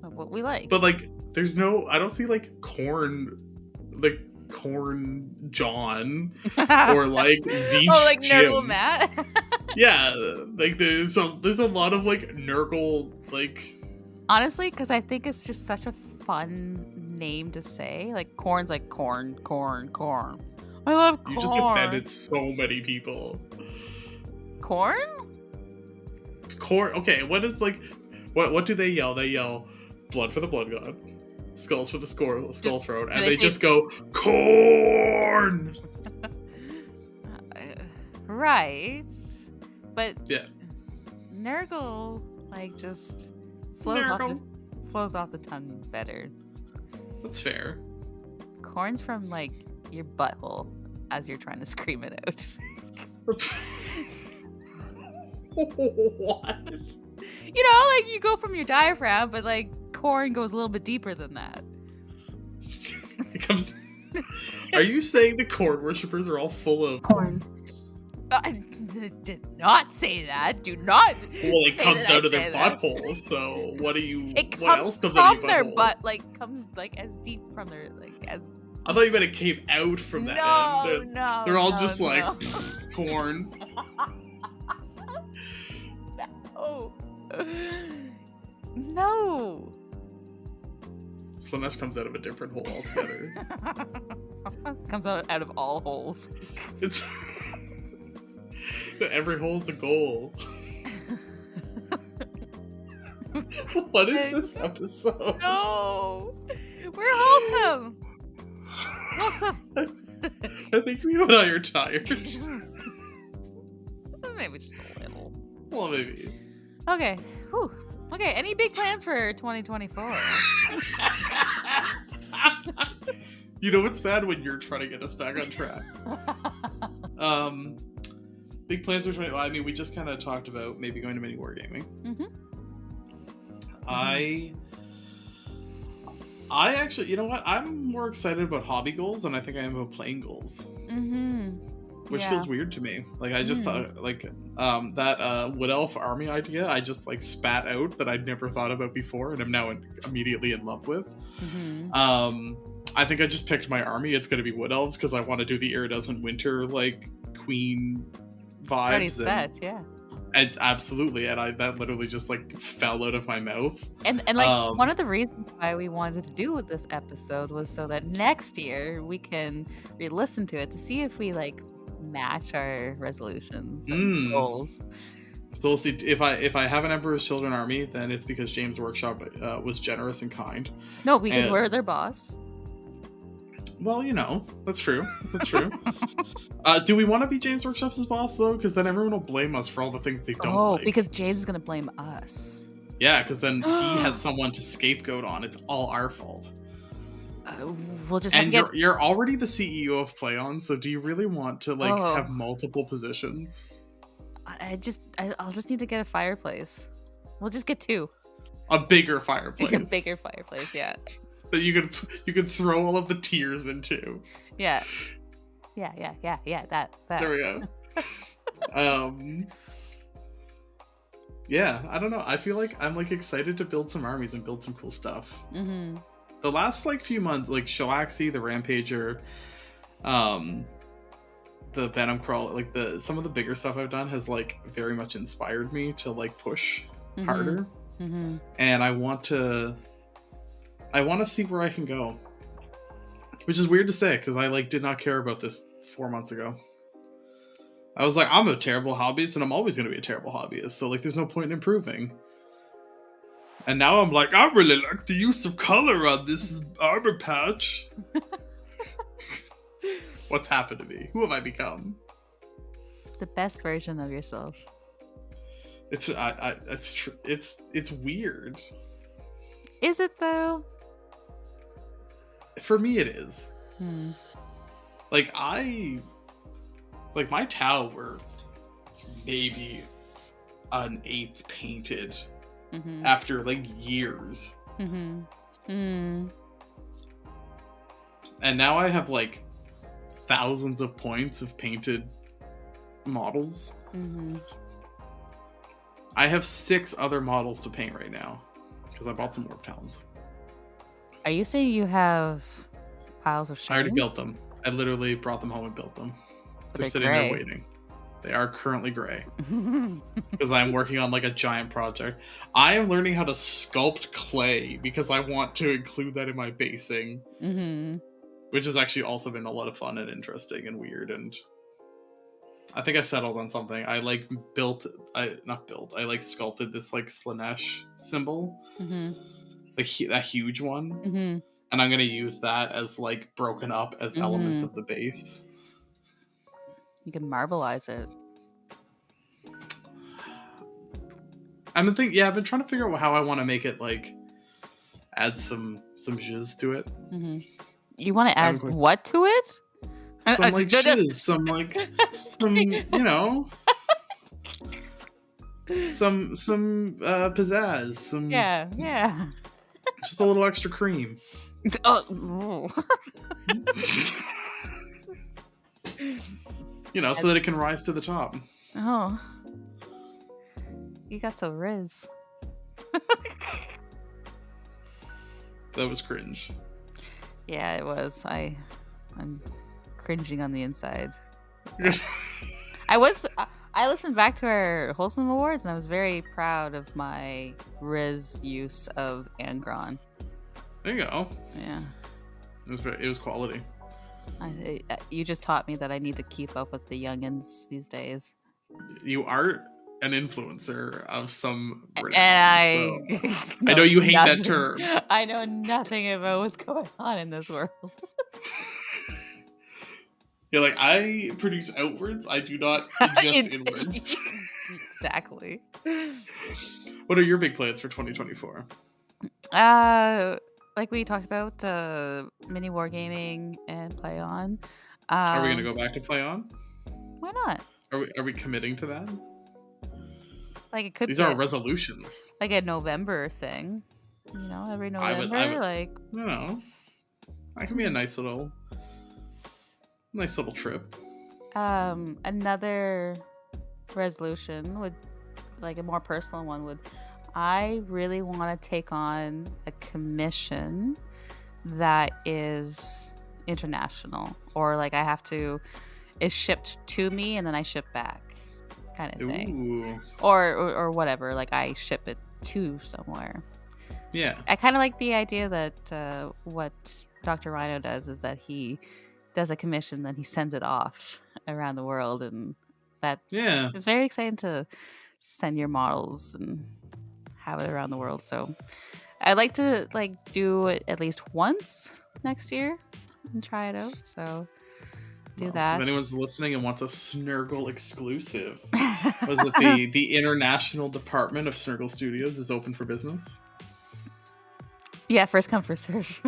of what we like. But like, there's no. I don't see like Corn John or like Zeech like Jim. Nurgle Matt. Yeah, like there's a lot of like Nurgle like. Honestly, because I think it's just such a fun name to say. Like corn's like corn. I love corn. You just offended so many people. Corn? Corn. Okay, what is like? What do they yell? They yell, "Blood for the Blood God, skulls for the skull throat," and they just go corn. Right, but yeah, Nurgle like just flows off the tongue better. That's fair. Corn's from like your butthole as you're trying to scream it out. What? You know, like you go from your diaphragm, but like corn goes a little bit deeper than that. It comes. Are you saying the corn worshippers are all full of corn? I did not say that. Do not. Well, it comes out of their butthole. So what do you? What else comes out of your their butt? Like comes like as deep from their as. I thought you meant it came out from that end. No, they're all just like corn. No. Slanesh comes out of a different hole altogether. Comes out of all holes. It's every hole's a goal. What is this episode? No, we're wholesome. I think you and I are tired. Maybe just a little. Well, maybe. Okay. Whew. Okay. Any big plans for 2024? You know what's bad when you're trying to get us back on track. Big plans for 20. Well, I mean, we just kind of talked about maybe going to mini wargaming. Mm-hmm. I actually, you know what? I'm more excited about hobby goals than I think I am about playing goals. Mm-hmm. Which feels weird to me. Like I just thought, like that Wood Elf army idea, I just like spat out that I'd never thought about before, and I'm now immediately in love with. Mm-hmm. I think I just picked my army. It's going to be Wood Elves because I want to do the Iridescent Winter like Queen vibes. Already set, yeah. And absolutely, and that literally just like fell out of my mouth. And like one of the reasons why we wanted to do with this episode was so that next year we can re-listen to it to see if we like match our resolutions and goals. So we'll see if I have an Emperor's Children army, then it's because James Workshop was generous and kind. No, because we're their boss. Well, you know, that's true. That's true. Do we want to be James Workshop's boss, though? Because then everyone will blame us for all the things they don't like. Because James is going to blame us. Yeah, because then he has someone to scapegoat on. It's all our fault. We'll just and you're already the CEO of PlayOn, so do you really want to like have multiple positions? I'll just need to get a fireplace. We'll just get 2. A bigger It's fireplace. a bigger fireplace, yeah. That you could throw all of the tears into. Yeah. That. There we go. Yeah, I don't know. I feel like I'm like excited to build some armies and build some cool stuff. Mm-hmm. The last like few months, like Shalaxi, the Rampager, the Venom Crawl, like some of the bigger stuff I've done has like very much inspired me to like push harder. Mm-hmm. And I want to see where I can go. Which is weird to say because I like did not care about this 4 months ago. I was like, I'm a terrible hobbyist and I'm always going to be a terrible hobbyist. So like there's no point in improving. And now I'm like, I really like the use of color on this armor patch. What's happened to me? Who have I become? The best version of yourself. It's weird. Is it though? For me, it is. Hmm. Like my Tau were maybe an 8th painted after like years. Mm-hmm. Mm. And now I have like thousands of points of painted models. Mm-hmm. I have 6 other models to paint right now because I bought some Warp Talons. Are you saying you have piles of shame? I already built them. I literally brought them home and built them. They're sitting gray. there waiting. They are currently gray because I'm working on like a giant project. I am learning how to sculpt clay because I want to include that in my basing, which has actually also been a lot of fun and interesting and weird. And I think I settled on something. I like I like sculpted this like Slanesh symbol, like that huge one, and I'm gonna use that as like broken up as elements of the base. You can marbleize it. I've been trying to figure out how I want to make it like add some zhuzh to it. You want to add what to it? Some like zhuzh, some you know, some pizzazz, some yeah, just a little extra cream. You know, so that it can rise to the top. Oh. You got so riz. That was cringe. Yeah, it was. I'm cringing on the inside. I listened back to our Wholesome Awards and I was very proud of my riz use of Angron. There you go. Yeah. It was quality. You just taught me that I need to keep up with the youngins these days. You are an influencer of some British. And I know you hate that term. I know nothing about what's going on in this world. Yeah, like I produce outwards. I do not ingest inwards. Exactly. What are your big plans for 2024? Like we talked about, mini wargaming and play on. Are we gonna go back to play on? Why not? Are we committing to that? Like it could. These be are resolutions. Like a November thing, you know, every November. I don't know. That can be a nice little trip. Another resolution would, like a more personal one, would. I really want to take on a commission that is international, or like is shipped to me and then I ship back, kind of thing. Or whatever. Like I ship it to somewhere. Yeah. I kind of like the idea that what Dr. Rhino does is that he does a commission, then he sends it off around the world, and that is very exciting to send your models and have it around the world. So I'd like to do it at least once next year and try it out. So do that. If anyone's listening and wants a Snurgle exclusive, was it the International Department of Snurgle Studios is open for business? Yeah, first come, first serve.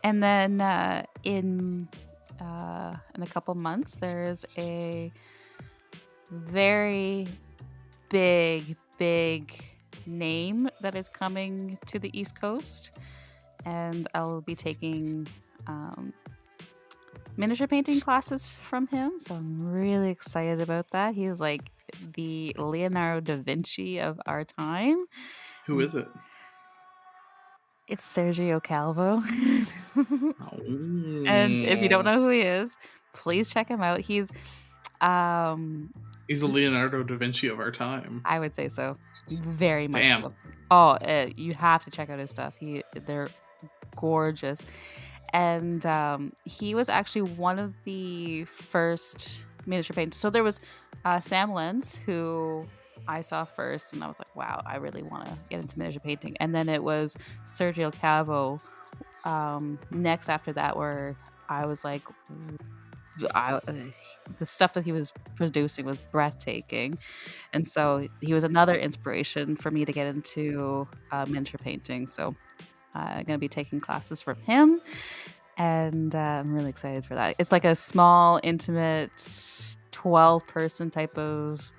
And then in a couple months, there is a very big big name that is coming to the East Coast, and I'll be taking miniature painting classes from him. So I'm really excited about that. He's like the Leonardo da Vinci of our time. Who is it? It's Sergio Calvo. Oh. And if you don't know who he is, please check him out. He's He's the Leonardo da Vinci of our time. I would say so. Very much Damn. so. Oh, you have to check out his stuff. They're gorgeous. And he was actually one of the first miniature painters. So there was Sam Lenz, who I saw first, and I was like, wow, I really want to get into miniature painting. And then it was Sergio Cavo next after that, where I was like, the stuff that he was producing was breathtaking. And so he was another inspiration for me to get into miniature painting. So I'm going to be taking classes from him, and I'm really excited for that. It's like a small, intimate 12-person type of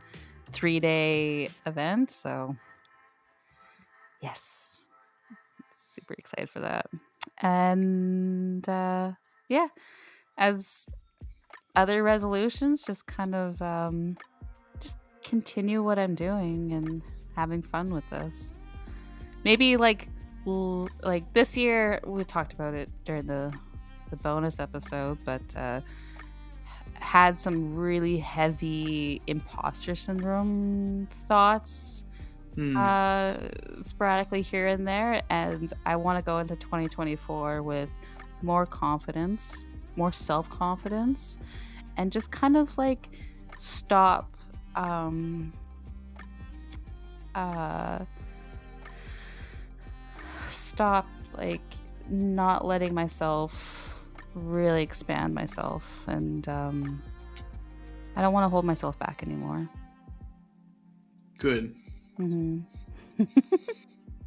3-day event. So yes, super excited for that. And yeah, as other resolutions, just kind of just continue what I'm doing and having fun with this. Maybe like this year, we talked about it during the bonus episode, but had some really heavy imposter syndrome thoughts sporadically here and there, and I want to go into 2024 with more confidence, more self-confidence, and just kind of like stop like not letting myself really expand myself, and I don't want to hold myself back anymore. Good. Mm-hmm.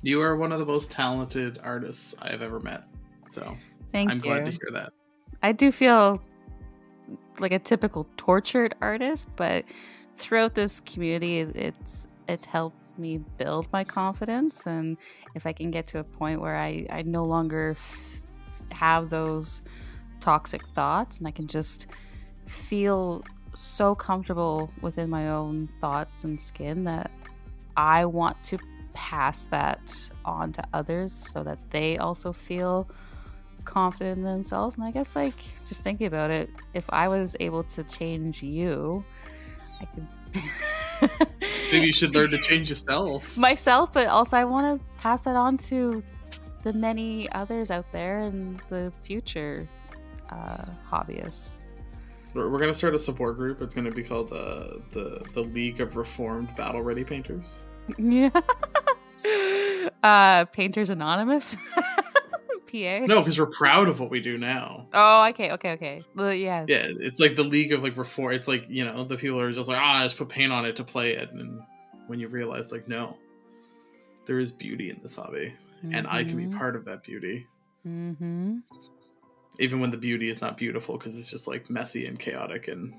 You are one of the most talented artists I have ever met, so I'm glad to hear that. I do feel like a typical tortured artist, but throughout this community, it's helped me build my confidence. And if I can get to a point where I no longer have those toxic thoughts, and I can just feel so comfortable within my own thoughts and skin that I want to pass that on to others so that they also feel confident in themselves. And I guess, like, just thinking about it, if I was able to change you, I could maybe you should learn to change myself, but also I want to pass that on to the many others out there in the future hobbyists. We're gonna start a support group. It's gonna be called the League of Reformed Battle Ready Painters. Yeah. Painters Anonymous. PA. No, because we're proud of what we do now. Oh, okay. Well, yes. Yeah, it's like the League of like Reform. It's like, you know, the people are just like, I just put paint on it to play it, and when you realize, like, no, there is beauty in this hobby, and I can be part of that beauty. Mm-hmm. Even when the beauty is not beautiful, because it's just like messy and chaotic. And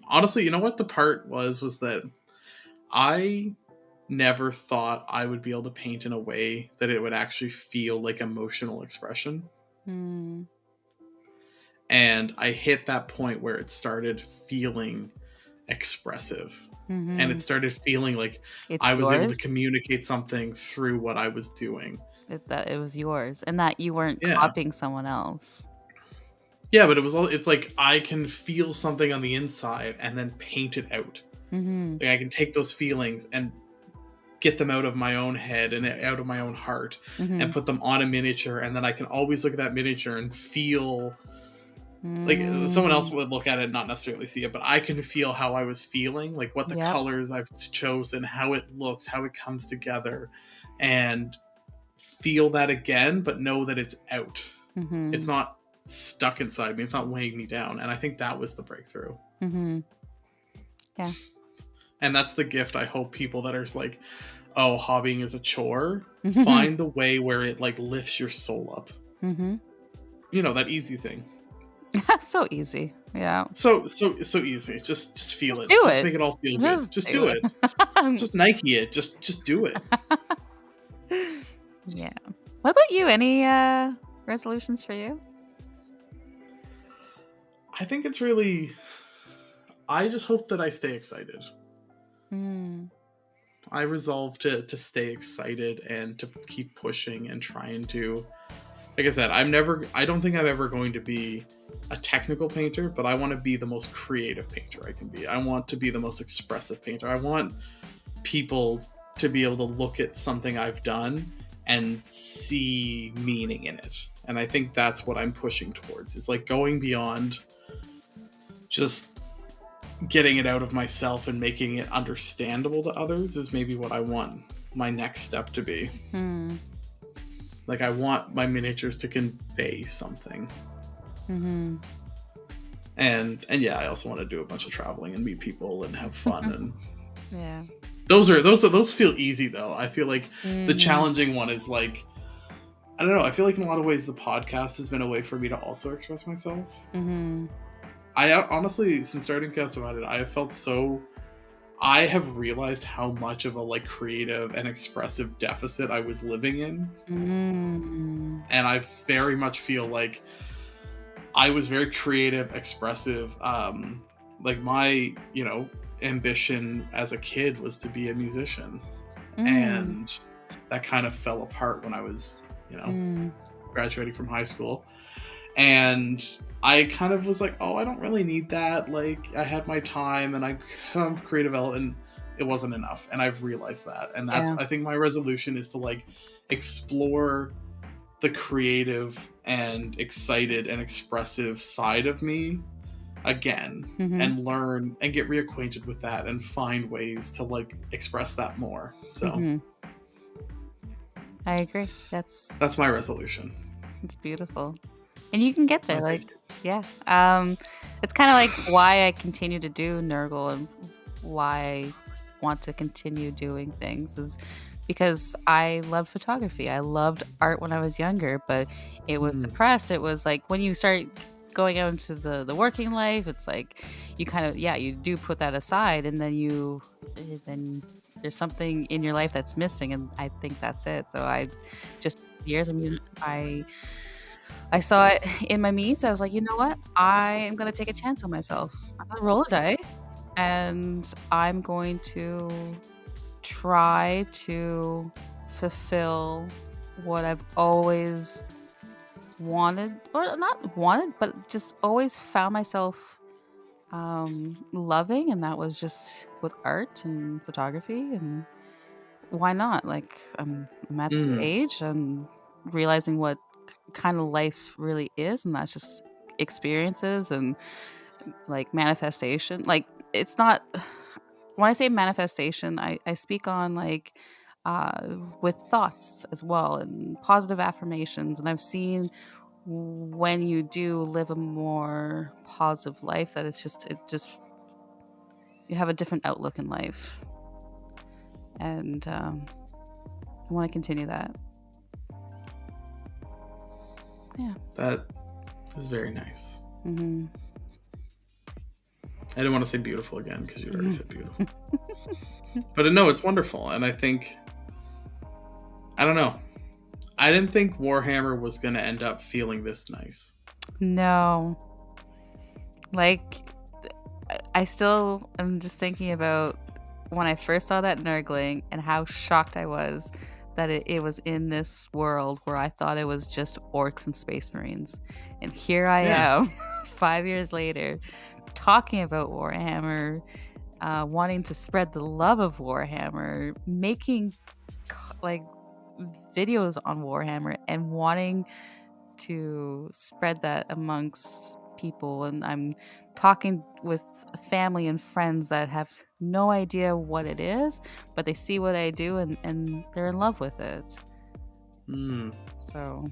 honestly, you know what the part was that I never thought I would be able to paint in a way that it would actually feel like emotional expression. And I hit that point where it started feeling expressive. And it started feeling like I was able to communicate something through what I was doing. That it was yours, and that you weren't copying someone else. Yeah, but it's like I can feel something on the inside and then paint it out. Like I can take those feelings and get them out of my own head and out of my own heart and put them on a miniature, and then I can always look at that miniature and feel like someone else would look at it and not necessarily see it, but I can feel how I was feeling, like what the colors I've chosen, how it looks, how it comes together, and feel that again, but know that it's out. It's not stuck inside me, it's not weighing me down. And I think that was the breakthrough. Yeah. And that's the gift I hope people that are like, oh, hobbying is a chore, find the way where it like lifts your soul up. You know, that easy thing. So easy. Yeah. So easy. Just feel Just it. do Just it. make it all feel good. Just Just do do it. it. Just Nike it. Just do it. Yeah. What about you? Any resolutions for you? I think it's really. I just hope that I stay excited. Mm. I resolve to stay excited and to keep pushing and trying to. Like I said, I don't think I'm ever going to be a technical painter, but I want to be the most creative painter I can be. I want to be the most expressive painter. I want people to be able to look at something I've done and see meaning in it. And I think that's what I'm pushing towards. Is like going beyond just getting it out of myself and making it understandable to others is maybe what I want my next step to be. Like I want my miniatures to convey something. Mm-hmm. And yeah, I also want to do a bunch of traveling and meet people and have fun. And yeah, those feel easy though. I feel like the Mm-hmm. challenging one is like, I don't know. I feel like in a lot of ways the podcast has been a way for me to also express myself. Mm-hmm. I honestly, since starting Chaos Divided, I have felt so. I have realized how much of a like creative and expressive deficit I was living in, Mm-hmm. and I very much feel like I was very creative, expressive. Like my, ambition as a kid was to be a musician, and that kind of fell apart when I was, graduating from high school. And I kind of was like, oh, I don't really need that. Like, I had my time and I have creative element, and it wasn't enough. And I've realized that. And that's, Yeah. I think my resolution is to like explore the creative and excited and expressive side of me again, Mm-hmm. and learn and get reacquainted with that and find ways to like express that more. So Mm-hmm. I agree. That's my resolution. it's beautiful. And you can get there. I Like, think. yeah. It's kind of like why I continue to do Nurgle and why I want to continue doing things is because I loved photography. I loved art when I was younger, but it was suppressed. It was like when you start going out into the working life, it's like you kind of, you do put that aside, and then there's something in your life that's missing, and I think that's it. So I just years, I saw it in my means. I was like, you know what? I am going to take a chance on myself. I'm going to roll a die, and I'm going to try to fulfill what I've always wanted, or not wanted, but just always found myself loving. And that was just with art and photography. And why not? Like, I'm at the age and realizing what kind of life really is, and that's just experiences and like manifestation. Like, it's not when I say manifestation, I speak on like with thoughts as well and positive affirmations. And I've seen when you do live a more positive life that it just you have a different outlook in life. And I want to continue that. Yeah. That is very nice. Mm-hmm. I didn't want to say beautiful again because you already said beautiful. But no, it's wonderful. And I think, I don't know. I didn't think Warhammer was going to end up feeling this nice. No. Like, I still am just thinking about when I first saw that Nurgling and how shocked I was that it was in this world where I thought it was just orcs and space marines. And here I am, 5 years later, talking about Warhammer, wanting to spread the love of Warhammer, making like videos on Warhammer, and wanting to spread that amongst people. And I'm talking with family and friends that have no idea what it is, but they see what I do, and they're in love with it. So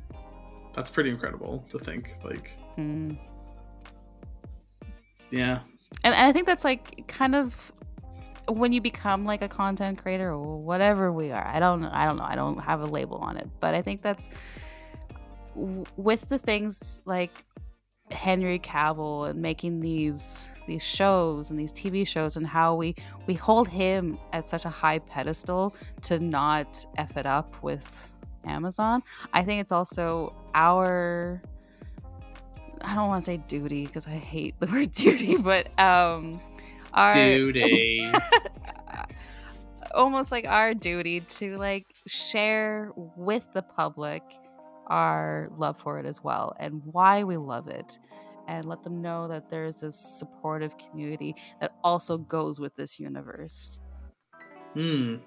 that's pretty incredible to think. Like, yeah. And I think that's like kind of when you become like a content creator or whatever we are. I don't know. I don't have a label on it, but I think that's with the things like Henry Cavill and making these shows and these TV shows, and how we hold him at such a high pedestal to not F it up with Amazon. I think it's also our, I don't want to say duty because I hate the word duty, but our Duty. almost like our duty to like share with the public our love for it as well, and why we love it, and let them know that there's this supportive community that also goes with this universe. And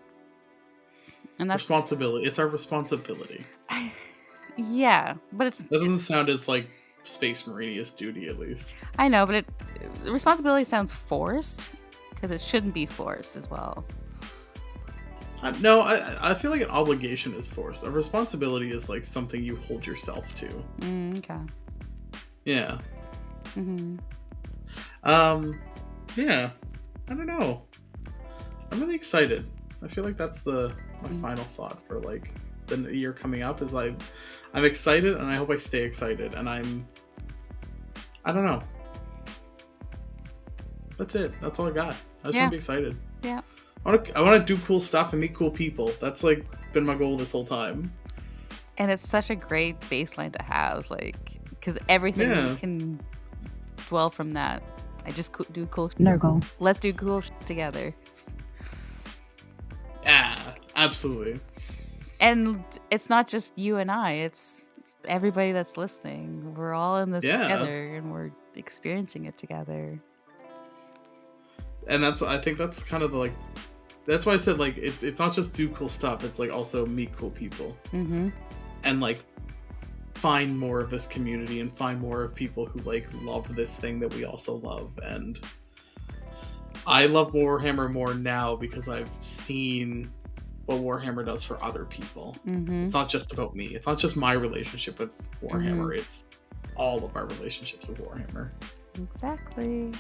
that's responsibility. It's our responsibility. Yeah, but that doesn't sound as like Space Marinius duty, at least. I know, but responsibility sounds forced, because it shouldn't be forced as well. No, I feel like an obligation is forced. A responsibility is like something you hold yourself to. Okay. Yeah. Mm-hmm. Yeah. I don't know. I'm really excited. I feel like that's my final thought for like the year coming up is I'm excited, and I hope I stay excited, and I don't know. That's it. That's all I got. I just want to be excited. Yeah. I want to do cool stuff and meet cool people. That's like been my goal this whole time. And it's such a great baseline to have, like, because everything can dwell from that. I just do cool. Nurgle. Let's do cool together. Yeah, absolutely. And it's not just you and I. It's everybody that's listening. We're all in this together, and we're experiencing it together. And I think that's kind of the that's why I said like it's not just do cool stuff. It's like also meet cool people, and like find more of this community and find more of people who like love this thing that we also love. And I love Warhammer more now because I've seen what Warhammer does for other people. It's not just about me. It's not just my relationship with Warhammer. It's all of our relationships with Warhammer. Exactly.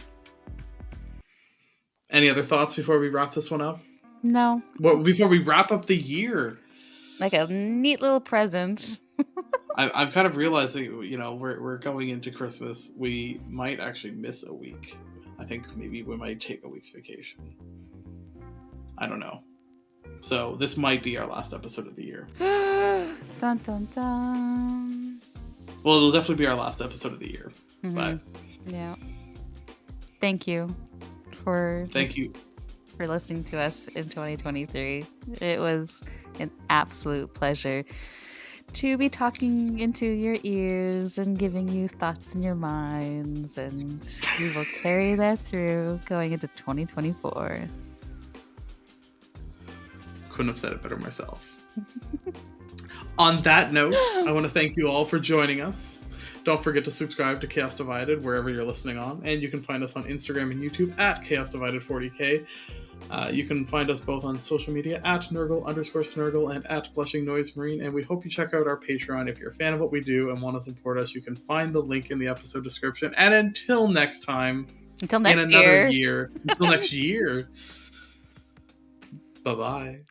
Any other thoughts before we wrap this one up? No. Well, before we wrap up the year. Like a neat little present. I'm kind of realizing, we're going into Christmas. We might actually miss a week. I think maybe we might take a week's vacation. I don't know. So this might be our last episode of the year. Dun dun dun. Well, it'll definitely be our last episode of the year. But yeah. Thank you for listening to us in 2023. It was an absolute pleasure to be talking into your ears and giving you thoughts in your minds, and we will carry that through going into 2024. Couldn't have said it better myself. On that note, I want to thank you all for joining us. Don't forget to subscribe to Chaos Divided wherever you're listening on, and you can find us on Instagram and YouTube at Chaos Divided 40K. You can find us both on social media at Nurgle_Snurgle and at Blushing Noise Marine, and we hope you check out our Patreon. If you're a fan of what we do and want to support us, you can find the link in the episode description. And until next time, until next in another year, until next year, bye-bye.